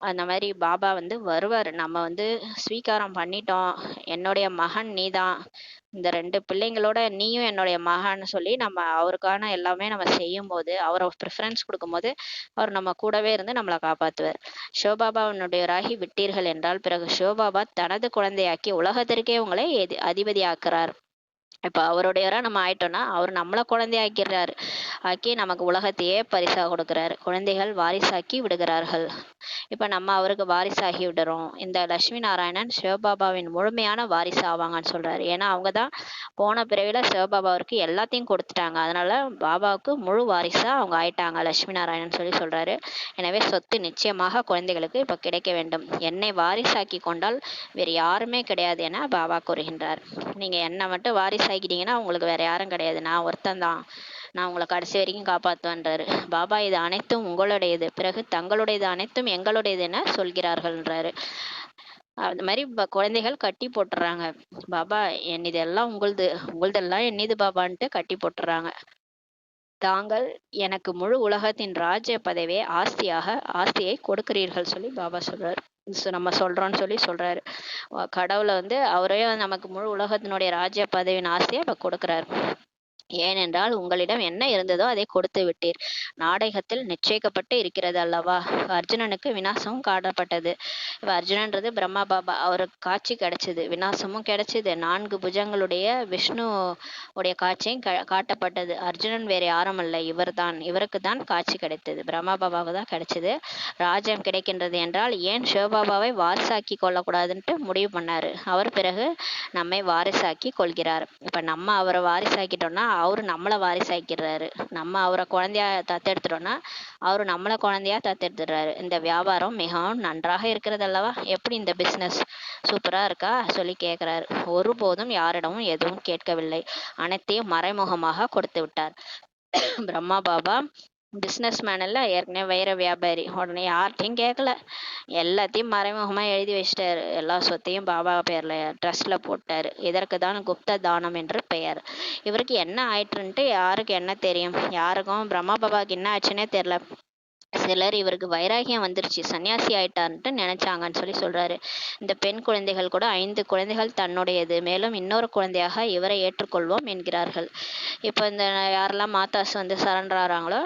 அந்த மாதிரி பாபா வந்து வருவாரு. நம்ம வந்து ஸ்வீகாரம் பண்ணிட்டோம், என்னுடைய மகன் நீதான், இந்த 2 பிள்ளைங்களோட நீயும் என்னுடைய மகன்னு சொல்லி நம்ம அவருக்கான எல்லாமே நம்ம செய்யும் போது, அவரை ப்ரிஃபரன்ஸ் கொடுக்கும்போது அவர் நம்ம கூடவே இருந்து நம்மளை காப்பாத்துவார். சிவபாபாவினுடையவராகி விட்டீர்கள் என்றால் பிறகு சிவபாபா தனது குழந்தையாக்கி உலகத்திற்கே உங்களை அதிபதி ஆக்குறார். இப்ப அவருடையவரா நம்ம ஆயிட்டோம்னா அவர் நம்மள குழந்தையாக்கிறாரு. ஆக்கி நமக்கு உலகத்தையே பரிசா கொடுக்கிறாரு. குழந்தைகள் வாரிசாக்கி விடுகிறார்கள். இப்ப நம்ம அவருக்கு வாரிசாகி விடுறோம். இந்த லட்சுமி நாராயணன் சிவபாபாவின் முழுமையான வாரிசு ஆவாங்கன்னு சொல்றாரு. ஏன்னா அவங்கதான் போன பிறவில சிவபாபாவிற்கு எல்லாத்தையும் கொடுத்துட்டாங்க. அதனால பாபாவுக்கு முழு வாரிசா அவங்க ஆயிட்டாங்க லட்சுமி நாராயணன் சொல்லி சொல்றாரு. எனவே சொத்து நிச்சயமாக குழந்தைகளுக்கு இப்ப கிடைக்க வேண்டும். என்னை வாரிசாக்கி கொண்டால் வேறு யாருமே கிடையாது என பாபா கூறுகின்றார். நீங்க என்னை மட்டும் வாரிசாக்கிட்டீங்கன்னா உங்களுக்கு வேற யாரும் கிடையாது, நான் ஒருத்தன் தான், நான் உங்களை கடைசி வரைக்கும் காப்பாத்துவேன்றாரு. பாபா இது அனைத்தும் உங்களுடையது, பிறகு தங்களுடையது அனைத்தும் எங்களுடையது என சொல்கிறார்கள்ன்றாரு. அந்த மாதிரி குழந்தைகள் கட்டி போட்டுறாங்க. பாபா என்னதெல்லாம் உங்களுது, உங்களுதெல்லாம் என்னது பாபான்ட்டு கட்டி போட்டுறாங்க. தாங்கள் எனக்கு முழு உலகத்தின் ராஜ்ய பதவியை ஆஸ்தியை கொடுக்கிறீர்கள் சொல்லி பாபா சொல்றாரு. நம்ம சொல்றோம்னு சொல்லி சொல்றாரு. கடவுளை வந்து அவரே நமக்கு முழு உலகத்தினுடைய ராஜ்ய பதவியின் ஆஸ்தியை இப்ப கொடுக்கிறாரு. ஏனென்றால் உங்களிடம் என்ன இருந்ததோ அதை கொடுத்து விட்டீர். நாடகத்தில் நிச்சயிக்கப்பட்டு இருக்கிறது அல்லவா. அர்ஜுனனுக்கு விநாசமும் காட்டப்பட்டது. இப்ப அர்ஜுனன்றது பிரம்மா பாபா, அவருக்கு காட்சி கிடைச்சது, விநாசமும் கிடைச்சது, 4 புஜங்களுடைய விஷ்ணு உடைய காட்சியும் காட்டப்பட்டது. அர்ஜுனன் வேற யாரும் அல்ல, இவர் தான், இவருக்கு தான் காட்சி கிடைத்தது, பிரம்மா பாபாவுக்கு தான் கிடைச்சது. ராஜ்யம் கிடைக்கின்றது என்றால் ஏன் சிவபாபாவை வாரிசாக்கி கொள்ளக்கூடாதுன்ட்டு முடிவு பண்ணாரு. அவர் பிறகு நம்மை வாரிசாக்கி கொள்கிறார். இப்ப நம்ம அவரை வாரிசாக்கிட்டோம்னா அவரு நம்மளை வாரிசாக்கிறாரு. நம்ம அவரை குழந்தையா தத்தெடுத்துட்டோம்னா அவரு நம்மளை குழந்தையா தத்தெடுத்துடுறாரு. இந்த வியாபாரம் மிகவும் நன்றாக இருக்கிறது அல்லவா, எப்படி இந்த பிசினஸ் சூப்பரா இருக்கா சொல்லி கேட்கிறாரு. ஒருபோதும் யாரிடமும் எதுவும் கேட்கவில்லை, அனைத்தையும் மறைமுகமாக கொடுத்து விட்டார். பிரம்மா பாபா பிசினஸ் மேன் இல்ல, ஏற்கனவே வைர வியாபாரி. உடனே யார்கிட்டையும் கேட்கல, எல்லாத்தையும் மறைமுகமா எழுதி வச்சிட்டாரு. எல்லா சொத்தையும் பாபா பேர்ல ட்ரஸ்ட்ல போட்டாரு. இதற்கு தான் குப்த தானம் என்று பெயர். இவருக்கு என்ன ஆயிட்டுன்ட்டு யாருக்கு என்ன தெரியும், யாருக்கும் பிரம்மா பாபாவுக்கு என்ன ஆச்சுன்னே தெரியல. சிலர் இவருக்கு வைராகியம் வந்துருச்சு, சன்னியாசி ஆயிட்டாருன்ட்டு நினைச்சாங்கன்னு சொல்லி சொல்றாரு. இந்த பெண் குழந்தைகள் கூட 5 குழந்தைகள் தன்னுடையது, மேலும் இன்னொரு குழந்தையாக இவரை ஏற்றுக்கொள்வோம் என்கிறார்கள். இப்ப இந்த யாரெல்லாம் மாதாஸ் வந்து சரண்டர் ஆறாங்களோ,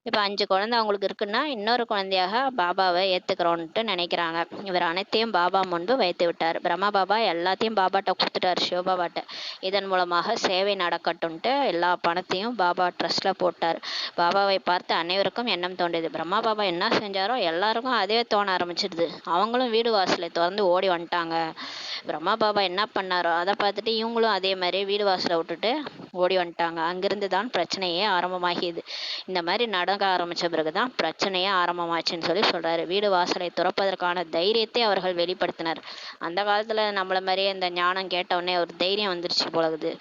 இப்ப 5 குழந்தை அவங்களுக்கு இருக்குன்னா இன்னொரு குழந்தையாக பாபாவை ஏத்துக்கிறோன்ட்டு நினைக்கிறாங்க. இவர் அனைத்தையும் பாபா முன்பு வைத்து விட்டார். பிரம்மா பாபா எல்லாத்தையும் பாபாட்ட கொடுத்துட்டாரு, சிவபாபாட்ட. இதன் மூலமாக சேவை நடக்கட்டும்ட்டு எல்லா பணத்தையும் பாபா ட்ரஸ்ட்ல போட்டார். பாபாவை பார்த்து அனைவருக்கும் எண்ணம் தோன்றியது, பிரம்மா பிரம்மா பாபா என்ன செஞ்சாரோ எல்லாருக்கும் அதே தோண ஆரம்பிச்சிடுது. அவங்களும் வீடு வாசலை திறந்து ஓடி வந்துட்டாங்க. பிரம்மா பாபா என்ன பண்ணாரோ அதை பார்த்துட்டு இவங்களும் அதே மாதிரி வீடு வாசலை விட்டுட்டு ஓடி வந்துட்டாங்க. அங்கிருந்து தான் பிரச்சனையே ஆரம்பமாகியது. இந்த மாதிரி நடக்க ஆரம்பிச்ச பிறகுதான் பிரச்சனையே ஆரம்பமாச்சுன்னு சொல்லி சொல்றாரு. வீடு வாசலை துறப்பதற்கான தைரியத்தை அவர்கள் வெளிப்படுத்தினர். அந்த காலத்துல நம்மள மாதிரியே இந்த ஞானம் கேட்ட உடனே ஒரு தைரியம் வந்துருச்சு போலகுது.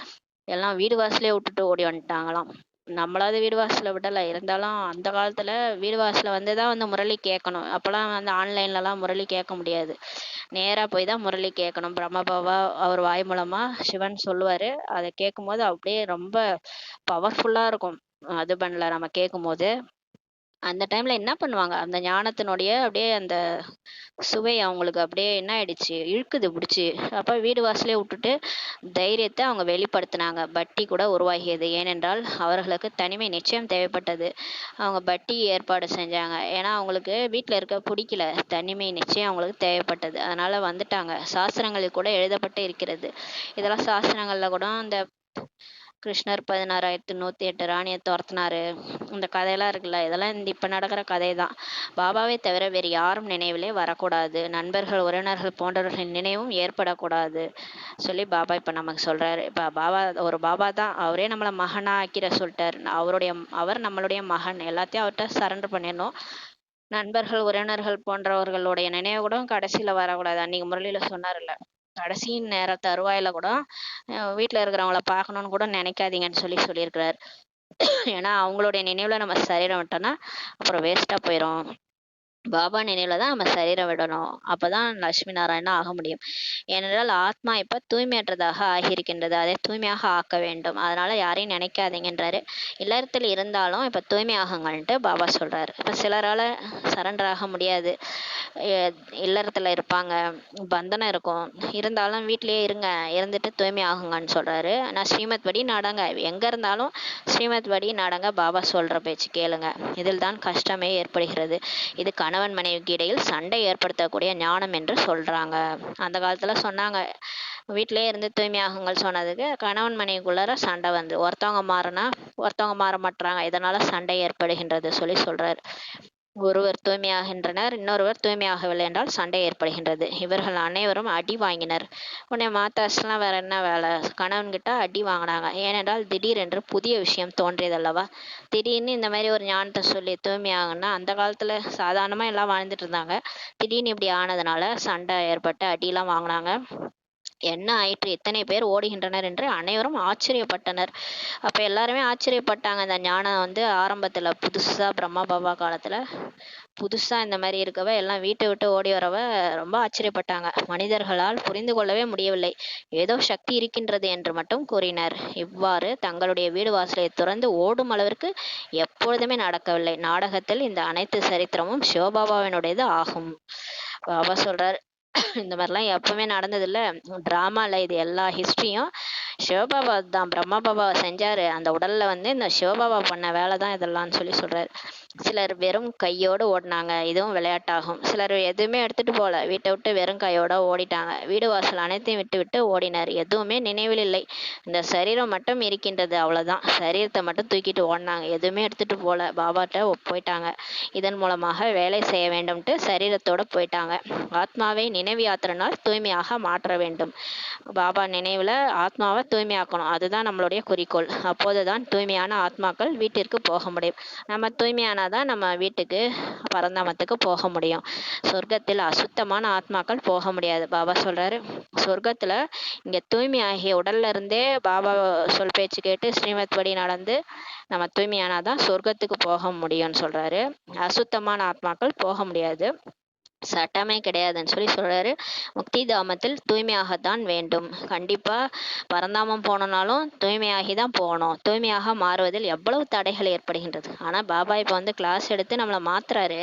எல்லாம் வீடு வாசலே விட்டுட்டு ஓடி வந்துட்டாங்களாம். நம்மளாவது வீடு வாசல விடல, இருந்தாலும் அந்த காலத்துல வீடு வாசல்ல வந்துதான் வந்து முரளி கேட்கணும். அப்பெல்லாம் வந்து ஆன்லைன்லலாம் முரளி கேட்க முடியாது. நேரா போய் தான் முரளி கேட்கணும். பிரம்ம பாபா அவர் வாய் மூலமா சிவன் சொல்லுவாரு. அதை கேட்கும்போது அப்படியே ரொம்ப பவர்ஃபுல்லா இருக்கும். அது பண்ணல நம்ம கேட்கும்போது அந்த டைம்ல என்ன பண்ணுவாங்க, அந்த ஞானத்தினுடைய அப்படியே அந்த சுவை அவங்களுக்கு அப்படியே என்ன ஆயிடுச்சு, இழுக்குது பிடிச்சி. அப்ப வீடு வாசலே விட்டுட்டு தைரியத்தை அவங்க வெளிப்படுத்தினாங்க. பட்டி கூட உருவாகியது. ஏனென்றால் அவர்களுக்கு தனிமை நிச்சயம் தேவைப்பட்டது. அவங்க பட்டி ஏற்பாடு செஞ்சாங்க. ஏன்னா அவங்களுக்கு வீட்டில் இருக்க பிடிக்கல. தனிமை நிச்சயம் அவங்களுக்கு தேவைப்பட்டது. அதனால வந்துட்டாங்க. சாஸ்திரங்களில் கூட எழுதப்பட்டு இருக்கிறது. இதெல்லாம் சாஸ்திரங்கள்ல கூட அந்த கிருஷ்ணர் 16,108 ராணியை துரத்துனாரு. இந்த கதையெல்லாம் இருக்குல்ல, இதெல்லாம் இந்த இப்ப நடக்கிற கதை தான். பாபாவை தவிர வேறு யாரும் நினைவிலே வரக்கூடாது. நண்பர்கள், உறவினர்கள் போன்றவர்களின் நினைவும் ஏற்படக்கூடாது சொல்லி பாபா இப்ப நமக்கு சொல்றாரு. இப்ப பாபா ஒரு பாபா தான். அவரே நம்மளை மகனா ஆக்கிற சொல்லிட்டாரு. அவர் நம்மளுடைய மகன். எல்லாத்தையும் அவர்கிட்ட சரண்டர் பண்ணிடணும். நண்பர்கள், உறவினர்கள் போன்றவர்களுடைய நினைவு கூட கடைசியில வரக்கூடாது. அன்னைக்கு முரளியில சொன்னார்ல, கடைசி நேர தருவாயில கூட வீட்டுல இருக்கிறவங்கள பார்க்கணும்னு கூட நினைக்காதீங்கன்னு சொல்லியிருக்கிறார். ஏன்னா அவங்களுடைய நினைவுல நம்ம சரீரம் விட்டோம்னா அப்புறம் வேஸ்டா போயிடும். பாபா நினைவுல தான் நம்ம சரீரம் விடணும். அப்பதான் லட்சுமி நாராயணா ஆக முடியும். ஏனென்றால் ஆத்மா இப்ப தூய்மையற்றதாக ஆகியிருக்கின்றது. அதை தூய்மையாக ஆக்க வேண்டும். அதனால யாரையும் நினைக்காதீங்கன்றாரு. இல்லறத்தில் இருந்தாலும் இப்ப தூய்மையாகுங்கள்ன்ட்டு பாபா சொல்றாரு. இப்ப சிலரால சரண்டர் ஆக முடியாது. இல்லறத்துல இருப்பாங்க, பந்தனம் இருக்கும். இருந்தாலும் வீட்லயே இருங்க, இருந்துட்டு தூய்மை ஆகுங்கன்னு சொல்றாரு. நான் ஸ்ரீமத் படி நடங்க. எங்க இருந்தாலும் ஸ்ரீமத் படி நடங்க. பாபா சொல்ற பேச்சு கேளுங்க. இதில் தான் கஷ்டமே ஏற்படுகிறது. இது கணவன் மனைவிக்கு இடையில் சண்டை ஏற்படுத்தக்கூடிய ஞானம் என்று சொல்றாங்க. அந்த காலத்துல சொன்னாங்க, வீட்டிலேயே இருந்து தூய்மையாகுங்கள் சொன்னதுக்கு கணவன் மனைவிக்குள்ளார சண்டை வந்து ஒருத்தவங்க மாறினா ஒருத்தவங்க மாற மாட்டாங்க. இதனால சண்டை ஏற்படுகின்றது சொல்றாரு. ஒருவர் தூய்மையாகின்றனர், இன்னொருவர் தூய்மையாகவில்லை என்றால் சண்டை ஏற்படுகின்றது. இவர்கள் அனைவரும் அடி வாங்கினர். உன்னை மாத்தாஸ்லாம் வேற என்ன வேலை, கணவன்கிட்ட அடி வாங்கினாங்க. ஏனென்றால் திடீரென்று புதிய விஷயம் தோன்றியதல்லவா. திடீர்னு இந்த மாதிரி ஒரு ஞானத்தை சொல்லி தூய்மையாகுன்னா, அந்த காலத்துல சாதாரணமா எல்லாம் வாழ்ந்துட்டு இருந்தாங்க. திடீர்னு இப்படி ஆனதுனால சண்டை ஏற்பட்டு அடியெல்லாம் வாங்கினாங்க. என்ன ஆயிற்று, இத்தனை பேர் ஓடுகின்றனர் என்று அனைவரும் ஆச்சரியப்பட்டனர். அப்ப எல்லாருமே ஆச்சரியப்பட்டாங்க. இந்த ஞானம் வந்து ஆரம்பத்துல புதுசா பிரம்மா பாபா காலத்துல புதுசா இந்த மாதிரி இருக்கவ எல்லாம் வீட்டை விட்டு ஓடி வரவ ரொம்ப ஆச்சரியப்பட்டாங்க. மனிதர்களால் புரிந்து கொள்ளவே முடியவில்லை. ஏதோ சக்தி இருக்கின்றது என்று மட்டும் கூறினர். இவ்வாறு தங்களுடைய வீடு வாசலை துறந்து ஓடும் அளவிற்கு எப்பொழுதுமே நடக்கவில்லை. நாடகத்தில் இந்த அனைத்து சரித்திரமும் சிவபாபாவினுடையது ஆகும். பாபா சொல்றாரு, இந்த மாதிரிலாம் எப்பவுமே நடந்தது இல்ல, டிராமா இல்ல, இது எல்லா ஹிஸ்டரியும் சிவபாபா தான். பிரம்மா பாபா செஞ்சாரு. அந்த உடல்ல வந்து இந்த சிவபாபா பண்ண வேலை தான் இதெல்லாம் சொல்றாரு. சிலர் வெறும் கையோடு ஓடினாங்க. இதுவும் விளையாட்டாகும். சிலர் எதுவுமே எடுத்துட்டு போல, வீட்டை விட்டு வெறும் கையோட ஓடிட்டாங்க. வீடு வாசல் அனைத்தையும் விட்டு விட்டு ஓடினார். எதுவுமே நினைவில் இல்லை. இந்த சரீரம் மட்டும் இருக்கின்றது, அவ்வளவுதான். சரீரத்தை மட்டும் தூக்கிட்டு ஓடினாங்க. எதுவுமே எடுத்துட்டு போல, பாபாட்ட போயிட்டாங்க. இதன் மூலமாக வேலை செய்ய வேண்டும்ட்டு சரீரத்தோட போயிட்டாங்க. ஆத்மாவை நினைவு யாத்திரனால் தூய்மையாக மாற்ற வேண்டும். பாபா நினைவுல ஆத்மாவை தூய்மையாக்கணும். அதுதான் நம்மளுடைய குறிக்கோள். அப்போதுதான் தூய்மையான ஆத்மாக்கள் வீட்டிற்கு போக முடியும். நம்ம தூய்மையானாதான் நம்ம வீட்டுக்கு பரந்தாமத்துக்கு போக முடியும். சொர்க்கத்தில் அசுத்தமான ஆத்மாக்கள் போக முடியாது. பாபா சொல்றாரு, சொர்க்கத்துல இங்க தூய்மை ஆகிய உடல்ல இருந்தே பாபா சொல் பேச்சு கேட்டு ஸ்ரீமத் படி நடந்து நம்ம தூய்மையானாதான் சொர்க்கத்துக்கு போக முடியும்னு சொல்றாரு. அசுத்தமான ஆத்மாக்கள் போக முடியாது. சட்டமே கிடையாதுன்னு சொல்றாரு. முக்தி தாமத்தில் தூய்மையாகத்தான் வேண்டும். கண்டிப்பா பரந்தாமம் போனோம்னாலும் தூய்மையாகி தான் போகணும். தூய்மையாக மாறுவதில் எவ்வளவு தடைகள் ஏற்படுகின்றது. ஆனா பாபா இப்ப வந்து கிளாஸ் எடுத்து நம்மளை மாத்துறாரு.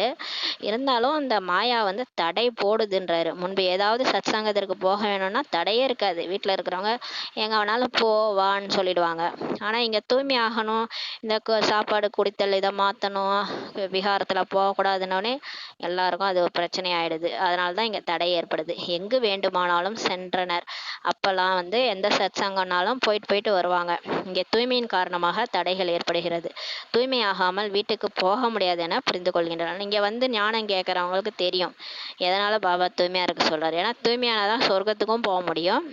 இருந்தாலும் அந்த மாயா வந்து தடை போடுதுன்றாரு. முன்பு ஏதாவது சத் சங்கத்திற்கு போக வேணும்னா தடையே இருக்காது. வீட்டுல இருக்கிறவங்க எங்க வேணாலும் போவான்னு சொல்லிடுவாங்க. ஆனா இங்க தூய்மையாகணும், இந்த சாப்பாடு குடித்தல் இதை மாத்தணும், விகாரத்துல போகக்கூடாதுன்னொடனே எல்லாருக்கும் அது ஒரு பிரச்சனை ஆயிடுது. அதனாலதான் இங்க தடை ஏற்படுது. எங்கு வேண்டுமானாலும் சென்றனர். அப்பெல்லாம் வந்து எந்த சத்சங்கம்னாலும் போயிட்டு போயிட்டு வருவாங்க. இங்கே தூய்மையின் காரணமாக தடைகள் ஏற்படுகிறது. தூய்மையாகாமல் வீட்டுக்கு போக முடியாது என புரிந்து கொள்கின்றனர். இங்கே வந்து ஞானம் கேட்குறவங்களுக்கு தெரியும் எதனால் பாபா தூய்மையாக இருக்க சொல்கிறார். ஏன்னா தூய்மையானதான் சொர்க்கத்துக்கும் போக முடியும்,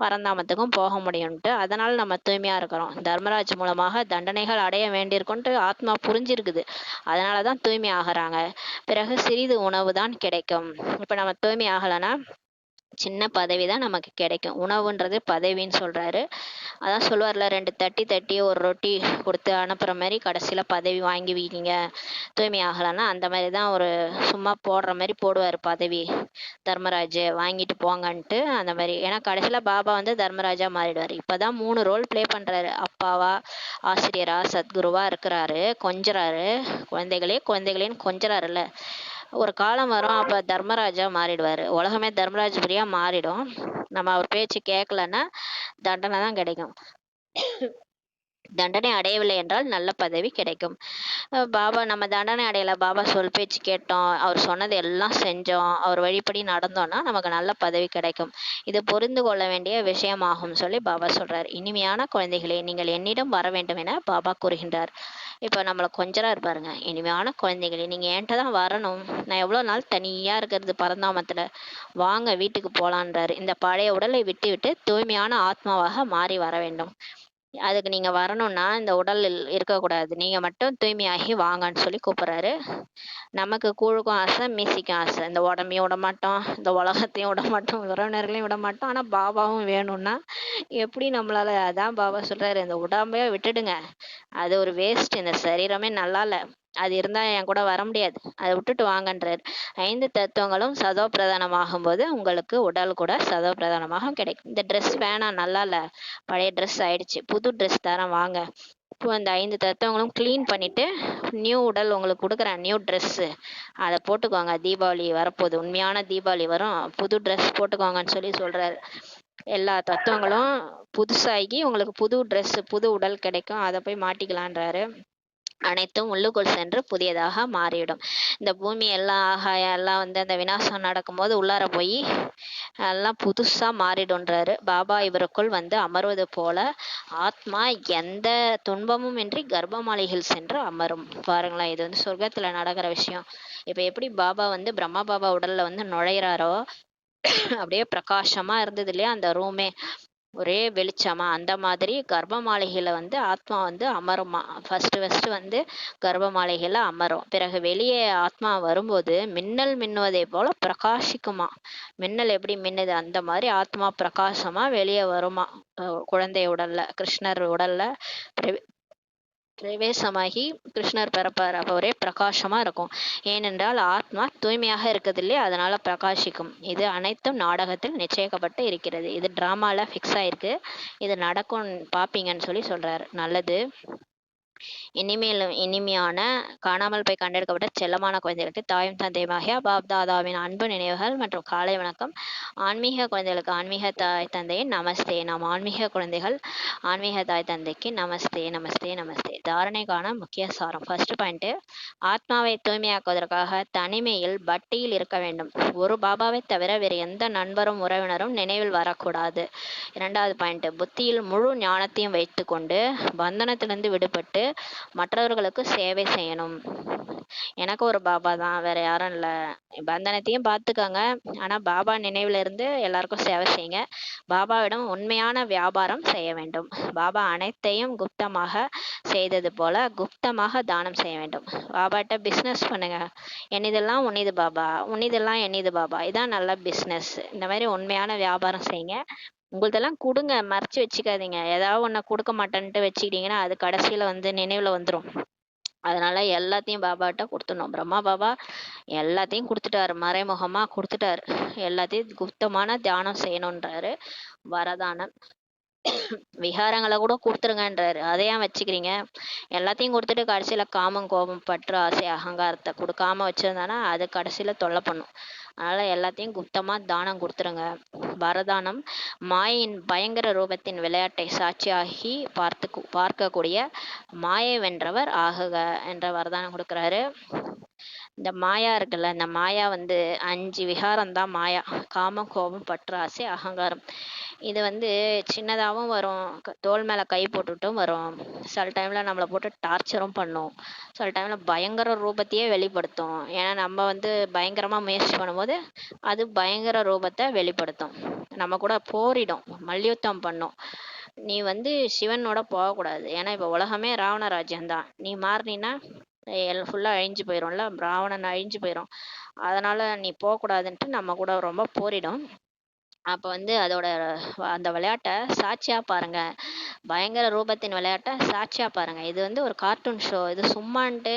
பரந்தாமத்துக்கும் போக முடியும்ட்டு. அதனால் நம்ம தூய்மையாக இருக்கிறோம். தர்மராஜ் மூலமாக தண்டனைகள் அடைய வேண்டியிருக்குன்ட்டு ஆத்மா புரிஞ்சிருக்குது. அதனால தான் தூய்மை ஆகிறாங்க. பிறகு சிறிது உணவு தான் கிடைக்கும். இப்போ நம்ம தூய்மை ஆகலைன்னா சின்ன பதவி தான் நமக்கு கிடைக்கும். உணவுன்றது பதவின்னு சொல்கிறாரு. அதான் சொல்லுவார்ல, 2 தட்டி தட்டி ஒரு ரொட்டி கொடுத்து அனுப்புகிற மாதிரி கடைசியில் பதவி வாங்கிவிக்கிங்க தூய்மை ஆகலைன்னா. அந்த மாதிரி தான் ஒரு சும்மா போடுற மாதிரி போடுவார் பதவி தர்மராஜ், வாங்கிட்டு போங்கன்ட்டு அந்த மாதிரி. ஏன்னா கடைசியில் பாபா வந்து தர்மராஜா மாறிடுவார். இப்போ தான் 3 ரோல் ப்ளே பண்ணுறாரு. அப்பாவா, ஆசிரியரா, சத்குருவா இருக்கிறாரு. கொஞ்சறாரு குழந்தைகளேன்னு கொஞ்சறாருல்ல. ஒரு காலம் வரும், அப்போ தர்மராஜா மாறிடுவார். உலகமே தர்மராஜபுரியா மாறிடும். நம்ம அவர் பேச்சு கேட்கலன்னா தண்டனை தான் கிடைக்கும். தண்டனை அடையவில்லை என்றால் நல்ல பதவி கிடைக்கும். பாபா நம்ம தண்டனை அடையலை, பாபா சொல் பேச்சு கேட்டோம், அவர் சொன்னது எல்லாம் செஞ்சோம், அவர் வழிப்படி நடந்தோம்னா நமக்கு நல்ல பதவி கிடைக்கும். இது புரிந்து கொள்ள வேண்டிய விஷயமாகும் சொல்லி பாபா சொல்றார். இனிமையான குழந்தைகளே, நீங்கள் என்னிடம் வர வேண்டும் என பாபா கூறுகின்றார். இப்போ நம்மளை கொஞ்சரா இருப்பாருங்க. இனிமையான குழந்தைகளே, நீங்கள் என்கிட்ட தான் வரணும். நான் எவ்வளோ நாள் தனியாக இருக்கிறது பரந்தாமத்தில், வாங்க வீட்டுக்கு போகலான்றாரு. இந்த பழைய உடலை விட்டு விட்டு தூய்மையான ஆத்மாவாக மாறி வர வேண்டும். அதுக்கு நீங்கள் வரணும்னா இந்த உடல் இருக்கக்கூடாது, நீங்கள் மட்டும் தூய்மையாகி வாங்கன்னு சொல்லி கூப்பிட்றாரு. நமக்கு கூழுக்கும் ஆசை, மீசிக்கும் ஆசை. இந்த உடம்பையும் விட மாட்டோம், இந்த உலகத்தையும் விட மாட்டோம், உறவினர்களையும் விட மாட்டோம். ஆனால் பாபாவும் வேணும்னா எப்படி நம்மளால? அதான் பாபா சொல்கிறாரு, இந்த உடம்பையே விட்டுடுங்க, அது ஒரு வேஸ்ட், இந்த சரீரமே நல்லா இல்லை, அது இருந்தால் என் கூட வர முடியாது, அதை விட்டுட்டு வாங்கன்றார். 5 தத்துவங்களும் சதோ பிரதானமாகும் போது உங்களுக்கு உடல் கூட சதோ பிரதானமாக கிடைக்கும். இந்த ட்ரெஸ் வேணாம், நல்லா இல்லை, பழைய ட்ரெஸ் ஆயிடுச்சு, புது ட்ரெஸ் தரேன் வாங்க. இப்போ அந்த 5 தத்துவங்களும் க்ளீன் பண்ணிவிட்டு நியூ உடல் உங்களுக்கு கொடுக்குறேன், நியூ ட்ரெஸ்ஸு, அதை போட்டுக்கோங்க. தீபாவளி வரப்போகுது, உண்மையான தீபாவளி வரும், புது ட்ரெஸ் போட்டுக்கோங்கன்னு சொல்லி சொல்கிறாரு. எல்லா தத்துவங்களும் புதுசாகி உங்களுக்கு புது ட்ரெஸ்ஸு, புது உடல் கிடைக்கும், அதை போய் மாட்டிக்கலான்றாரு. அனைத்தும் உள்ளுக்குள் சென்று புதியதாக மாறிவிடும். இந்த பூமி எல்லாம் ஆகாயம் எல்லாம் வந்து அந்த விநாசம் நடக்கும்போது உள்ளார போய் எல்லாம் புதுசாக மாறிடுன்றாரு. பாபா இவருக்குள் வந்து அமர்வது போல ஆத்மா எந்த துன்பமும் இன்றி கர்ப்பமாலைகள் சென்று அமரும். பாருங்களேன், இது வந்து சொர்க்கத்தில் நடக்கிற விஷயம். இப்போ எப்படி பாபா வந்து பிரம்மா பாபா உடலில் வந்து நுழையிறாரோ, அப்படியே பிரகாசமாக இருந்தது இல்லையா அந்த ரூமே, ஒரே வெளிச்சமா, அந்த மாதிரி கர்ப்பமாலைகளை வந்து ஆத்மா வந்து அமருமா. ஃபர்ஸ்ட் வந்து கர்ப்பமாலைகளை அமரும். பிறகு வெளியே ஆத்மா வரும்போது மின்னல் மின்னுவதை போல பிரகாசிக்குமா. மின்னல் எப்படி மின்னுது அந்த மாதிரி ஆத்மா பிரகாசமா வெளியே வருமா. குழந்தை உடல்ல, கிருஷ்ணர் உடல்ல பிரவேசமாகி கிருஷ்ணர் பிறப்பார். அப்போ ஒரே பிரகாசமா இருக்கும். ஏனென்றால் ஆத்மா தூய்மையாக இருக்குதில்லையே, அதனால பிரகாசிக்கும். இது அனைத்தும் நாடகத்தில் நிச்சயிக்கப்பட்டு இருக்கிறது. இது டிராமால ஃபிக்ஸ் ஆயிருக்கு, இது நடக்கும் பாப்பீங்கன்னு சொல்லி சொல்றாரு. நல்லது. இனிமேலும் இனிமையான காணாமல் போய் கண்டெடுக்கப்பட்ட செல்லமான குழந்தைகளுக்கு தாயும் தந்தையுமாகிய பாப் தாதாவின் அன்பு நினைவுகள் மற்றும் காலை வணக்கம். ஆன்மீக குழந்தைகளுக்கு ஆன்மீக தாய் தந்தையின் நமஸ்தே. நாம் ஆன்மீக குழந்தைகள் ஆன்மீக தாய் தந்தைக்கு நமஸ்தே நமஸ்தே நமஸ்தே. தாரணைக்கான முக்கிய சாரம். ஃபர்ஸ்ட் பாயிண்ட், ஆத்மாவை தூய்மையாக்குவதற்காக தனிமையில் பட்டியில் இருக்க வேண்டும். ஒரு பாபாவை தவிர வேறு எந்த நண்பரும் உறவினரும் நினைவில் வரக்கூடாது. 2வது பாயிண்ட், புத்தியில் முழு ஞானத்தையும் வைத்துக்கொண்டு பந்தனத்திலிருந்து விடுபட்டு மற்றவர்களுக்கு சேவை செய்யணும். எனக்கு ஒரு பாபா தான், வேற யாரும் இல்லை. பந்தனத்தையும் பார்த்துக்கோங்க, ஆனால் பாபா நினைவுல இருந்து எல்லாருக்கும் சேவை செய்யுங்க. பாபாவிடம் உண்மையான வியாபாரம் செய்ய வேண்டும். பாபா அனைத்தையும் குப்தமாக செய்தது போல குப்தமாக தானம் செய்ய வேண்டும். பாபாட்ட பிஸ்னஸ் பண்ணுங்க. என்னதெல்லாம் உன்னிது பாபா, உன்னிதெல்லாம் என்னது பாபா, இதான் நல்ல பிஸ்னஸ். இந்த மாதிரி உண்மையான வியாபாரம் செய்யுங்க. உங்களுதெல்லாம் கொடுங்க, மறைச்சு வச்சுக்காதீங்க. ஏதாவது ஒன்றை கொடுக்க மாட்டேன்ட்டு வச்சுக்கிட்டீங்கன்னா அது கடைசியில் வந்து நினைவில் வந்துடும். அதனால எல்லாத்தையும் பாபாட்ட கொடுத்துடணும். பிரம்மா பாபா எல்லாத்தையும் கொடுத்துட்டாரு, மறைமுகமாக கொடுத்துட்டாரு. எல்லாத்தையும் குப்தமான தியானம் செய்யணுன்றாரு. வரதானம் விகாரங்களை கூட கொடுத்துருங்கன்றாரு. அதையும் வச்சுக்கிறீங்க. எல்லாத்தையும் கொடுத்துட்டு கடைசியில் காமம், கோபம், பற்று, ஆசை, அகங்காரத்தை கொடுக்காம வச்சிருந்தானா அது கடைசியில் தொல்லை பண்ணும். அதனால் எல்லாத்தையும் குப்தமாக தானம் கொடுத்துருங்க. வரதானம், மாயின் பயங்கர ரூபத்தின் விளையாட்டை சாட்சியாகி பார்க்கக்கூடிய மாயை வென்றவர் ஆகுக என்ற வரதானம் கொடுக்குறாரு. இந்த மாயா இருக்குல்ல, இந்த மாயா வந்து 5 விகாரம் தான் மாயா. காமம், கோபம், பற்று, ஆசை, அகங்காரம். இது வந்து சின்னதாவும் வரும், தோள் மேல கை போட்டுட்டும் வரும். சில டைம்ல நம்மள போட்டு டார்ச்சரும் பண்ணும். சில டைம்ல பயங்கர ரூபத்தையே வெளிப்படுத்தும். ஏன்னா நம்ம வந்து பயங்கரமா முயற்சி பண்ணும்போது, அது பயங்கர ரூபத்த வெளிப்படுத்தும். நம்ம கூட போரிடும், மல்யுத்தம் பண்ணும். நீ வந்து சிவனோட போகக்கூடாது. ஏன்னா இப்ப உலகமே ராவண ராஜ்யம் தான். நீ மாறுனீன்னா ஃபுல்லா அழிஞ்சு போயிரும்ல, ராவணன் அழிஞ்சு போயிரும். அதனால நீ போகக்கூடாதுன்ட்டு நம்ம கூட ரொம்ப போரிடும். அப்ப வந்து அதோட அந்த விளையாட்ட சாட்சியா பாருங்க. பயங்கர ரூபத்தின் விளையாட்ட சாட்சியா பாருங்க. இது வந்து ஒரு கார்ட்டூன் ஷோ. இது சும்மான்ட்டு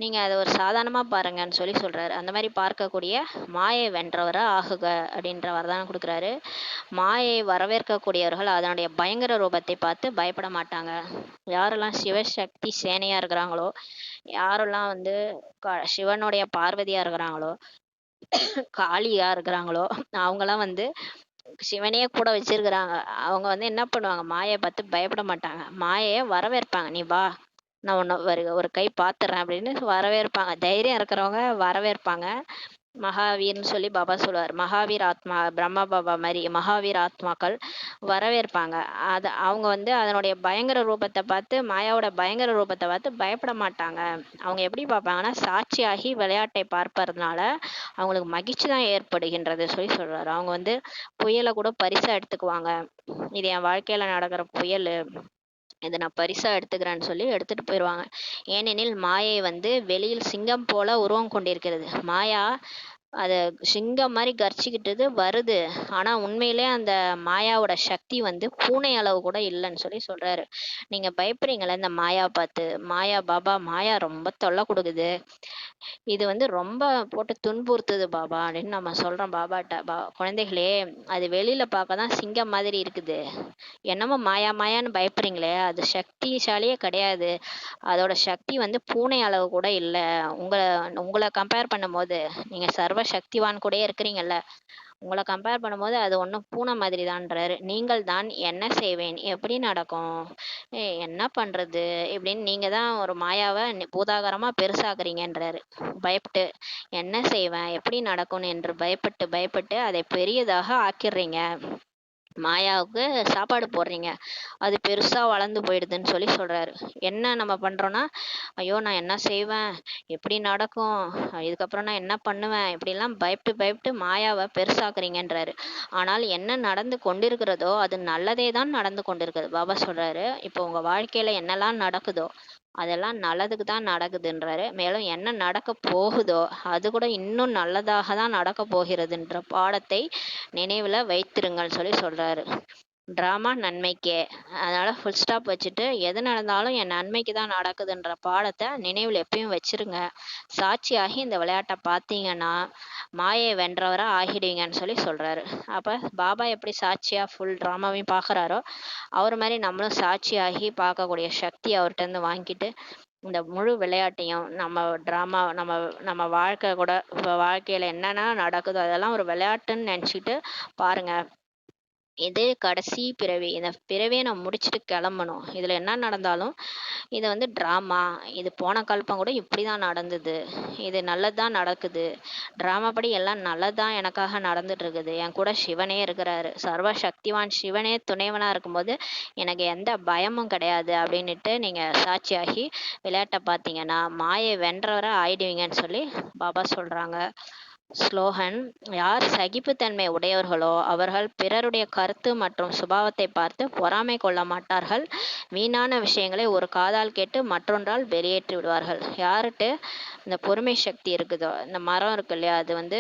நீங்க அத ஒரு சாதாரணமா பாருங்கன்னு சொல்றாரு. அந்த மாரி பார்க்கக்கூடிய மாயை வென்றவரா ஆகுக அப்படின்ற வரதானம் குடுக்குறாரு. மாயை வரவேற்கக்கூடியவர்கள் அதனுடைய பயங்கர ரூபத்தை பார்த்து பயப்பட மாட்டாங்க. யாரெல்லாம் சிவசக்தி சேனையா இருக்கிறாங்களோ, யாரெல்லாம் வந்து சிவனுடைய பார்வதியா இருக்கிறாங்களோ, காளியா இருக்கிறாங்களோ, அவங்கலாம் வந்து சிவனையே கூட வச்சிருக்கிறாங்க. அவங்க வந்து என்ன பண்ணுவாங்க, மாயை பார்த்து பயப்பட மாட்டாங்க. மாயைய வரவேற்பாங்க. "நீ வா, நான் உன்ன ஒரு கை பார்த்துடுறேன்" அப்படின்னு வரவேற்பாங்க. தைரியம் இருக்கிறவங்க வரவேற்பாங்க. மகாவீர்ன்னு சொல்லி பாபா சொல்லுவார். மகாவீர் ஆத்மா, பிரம்ம பாபா மாரி மகாவீர் ஆத்மாக்கள் வரவேற்பாங்க. அவங்க வந்து அதனுடைய பயங்கர ரூபத்தை பார்த்து, மாயாவோட பயங்கர ரூபத்தை பார்த்து பயப்பட மாட்டாங்க. அவங்க எப்படி பார்ப்பாங்கன்னா, சாட்சியாகி விளையாட்டை பார்ப்பதனால அவங்களுக்கு மகிழ்ச்சி தான் ஏற்படுகின்றது சொல்றாரு. அவங்க வந்து புயலை கூட பரிசா எடுத்துக்குவாங்க. இது என் வாழ்க்கையில நடக்கிற புயல், இதை நான் பரிசா எடுத்துக்கிறேன்னு சொல்லி எடுத்துட்டு போயிடுவாங்க. ஏனெனில் மாயை வந்து வெளியில் சிங்கம் போல உருவம் கொண்டிருக்கிறது. மாயா அது சிங்கம் மாதிரி கர்ச்சிக்கிட்டது வருது. ஆனா உண்மையிலே அந்த மாயாவோட சக்தி வந்து பூனை அளவு கூட இல்லைன்னு சொல்றாரு. நீங்க பயப்படுறீங்களே இந்த மாயா பார்த்து, மாயா பாபா, மாயா ரொம்ப தொல்லை கொடுக்குது, இது வந்து ரொம்ப போட்டு துன்புறுத்துது பாபா அப்படின்னு நம்ம சொல்றோம் பாபாட்ட. குழந்தைகளே, அது வெளியில பார்க்க தான் சிங்கம் மாதிரி இருக்குது. என்னமோ மாயா மாயான்னு பயப்படுறீங்களே, அது சக்திசாலியே கிடையாது. அதோட சக்தி வந்து பூனை அளவு கூட இல்ல. உங்களை உங்களை கம்பேர் பண்ணும்போது, நீங்க சர்வ சக்திவான் கூடயே இருக்கிறீங்கல்ல, உங்களை கம்பேர் பண்ணும்போது அது ஒன்றும் பூனை மாதிரி தான்றாரு. நீங்கள் தான் என்ன செய்வேன், எப்படி நடக்கும், என்ன பண்றது இப்படின்னு நீங்க தான் ஒரு மாயாவை பூதாகரமா பெருசாக்குறீங்கன்றாரு. பயப்பட்டு என்ன செய்வேன், எப்படி நடக்கும்னு என்று பயப்பட்டு பயப்பட்டு அதை பெரியதாக ஆக்கிடுறீங்க. மாயாவுக்கு சாப்பாடு போடுறீங்க, அது பெருசா வளர்ந்து போயிடுதுன்னு சொல்றாரு. என்ன நம்ம பண்றோம்னா, ஐயோ நான் என்ன செய்வேன், எப்படி நடக்கும், இதுக்கப்புறம் நான் என்ன பண்ணுவேன், இப்படிலாம் பயப்பட்டு பயப்பட்டு மாயாவை பெருசாக்குறீங்கன்றாரு. ஆனால் என்ன நடந்து கொண்டிருக்கிறதோ அது நல்லதே தான் நடந்து கொண்டிருக்கிறது. பாபா சொல்றாரு, இப்போ உங்க வாழ்க்கையில என்னெல்லாம் நடக்குதோ அதெல்லாம் நல்லதுக்கு தான் நடக்குதுன்றாரு. மேலும் என்ன நடக்க போகுதோ அது கூட இன்னும் நல்லதாக தான் நடக்க போகிறதுன்ற பாடத்தை நினைவுல வைத்திருங்கள் சொல்றாரு. டிராமா நன்மைக்கே. அதனால ஃபுல் ஸ்டாப் வச்சுட்டு எது நடந்தாலும் என் நன்மைக்கு தான் நடக்குதுன்ற பாடத்தை நினைவில் எப்பயும் வச்சிருங்க. சாட்சியாகி இந்த விளையாட்டை பார்த்தீங்கன்னா மாயை வென்றவரா ஆகிடுவீங்கன்னு சொல்றாரு. அப்ப பாபா எப்படி சாட்சியா ஃபுல் டிராமாவையும் பார்க்குறாரோ, அவர் மாதிரி நம்மளும் சாட்சியாகி பார்க்கக்கூடிய சக்தி அவர்கிட்ட இருந்து வாங்கிட்டு இந்த முழு விளையாட்டையும் நம்ம டிராமா நம்ம நம்ம வாழ்க்கை கூட இப்போ வாழ்க்கையில என்னென்ன நடக்குதோ அதெல்லாம் ஒரு விளையாட்டுன்னு நினச்சிட்டு பாருங்க. இது கடைசி பிறவி. இந்த பிறவியை நான் முடிச்சுட்டு கிளம்பணும். இதுல என்ன நடந்தாலும் இது வந்து டிராமா. இது போன கல்பம் கூட இப்படிதான் நடந்தது. இது நல்லதுதான் நடக்குது. டிராமா படி எல்லாம் நல்லதுதான் எனக்காக நடந்துட்டு இருக்குது. என் கூட சிவனே இருக்கிறாரு. சர்வ சக்திவான் சிவனே துணைவனா இருக்கும்போது எனக்கு எந்த பயமும் கிடையாது அப்படின்னுட்டு நீங்க சாட்சியாகி விளையாட்டை பார்த்தீங்கன்னா மாயை வென்றவரை ஆயிடுவீங்கன்னு பாபா சொல்றாங்க. ஸ்லோகன்: யார் சகிப்புத்தன்மை உடையவர்களோ அவர்கள் பிறருடைய கருத்து மற்றும் சுபாவத்தை பார்த்து பொறாமை கொள்ள மாட்டார்கள். வீணான விஷயங்களை ஒரு காதால் கேட்டு மற்றொன்றால் வெளியேற்றி விடுவார்கள். யாருட்டு இந்த பொறுமை சக்தி இருக்குதோ, இந்த மரம் இருக்கு இல்லையா, அது வந்து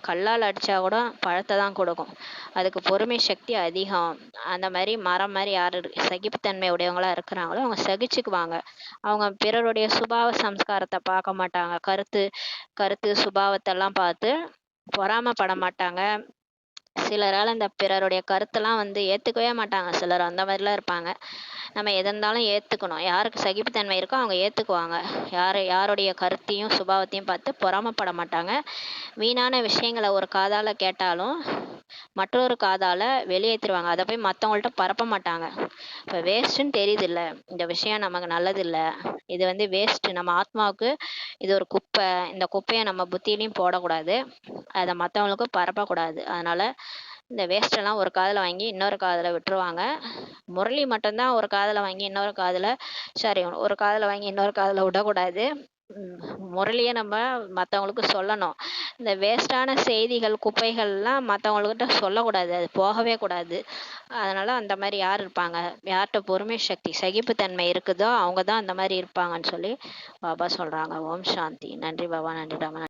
கல்லால் அடிச்சா கூட பழத்தை தான் கொடுக்கும். அதுக்கு பொறுமை சக்தி அதிகம். அந்த மாதிரி மரம் மாதிரி யார் சகிப்புத்தன்மை உடையவங்களா இருக்கிறாங்களோ அவங்க சகிச்சுக்குவாங்க. அவங்க பிறருடைய சுபாவ சம்ஸ்காரத்தை பார்க்க மாட்டாங்க. கருத்து கருத்து சுபாவத்தெல்லாம் பார்த்து பொறாமப்பட மாட்டாங்க. சிலரால் இந்த பிறருடைய கருத்தெல்லாம் வந்து ஏத்துக்கவே மாட்டாங்க. சிலர் அந்த மாதிரிலாம் இருப்பாங்க. நம்ம எது இருந்தாலும் ஏத்துக்கணும். யாருக்கு சகிப்புத்தன்மை இருக்கோ அவங்க ஏத்துக்குவாங்க. யாருடைய கருத்தையும் சுபாவத்தையும் பார்த்து பொறாமப்பட மாட்டாங்க. வீணான விஷயங்களை ஒரு காதால கேட்டாலும் மற்றொரு காதால வெளியேற்றிடுவாங்க. அதை போய் மற்றவங்கள்ட்ட பரப்ப மாட்டாங்க. இப்போ வேஸ்ட்டுன்னு தெரியுது இல்லை, இந்த விஷயம் நமக்கு நல்லது இல்லை, இது வந்து வேஸ்ட்டு, நம்ம ஆத்மாவுக்கு இது ஒரு குப்பை, இந்த குப்பையை நம்ம புத்தியிலையும் போடக்கூடாது, அதை மற்றவங்களுக்கும் பரப்பக்கூடாது. அதனால இந்த வேஸ்ட்டெல்லாம் ஒரு காதில் வாங்கி இன்னொரு காதில் விட்டுருவாங்க. முரளி மட்டும்தான் ஒரு காதில் வாங்கி இன்னொரு காதில் ஒரு காதில் வாங்கி இன்னொரு காதில் விடக்கூடாது. முரளியை நம்ம மற்றவங்களுக்கு சொல்லணும். இந்த வேஸ்டான செய்திகள் குப்பைகள்லாம் மற்றவங்கக்கிட்ட சொல்லக்கூடாது, அது போகவே கூடாது. அதனால் அந்த மாதிரி யார் இருப்பாங்க, யார்கிட்ட பொறுமை சக்தி சகிப்புத்தன்மை இருக்குதோ அவங்க தான் அந்த மாதிரி இருப்பாங்கன்னு சொல்லி பாபா சொல்கிறாங்க. ஓம் சாந்தி. நன்றி பாபா. நன்றி ராமன்.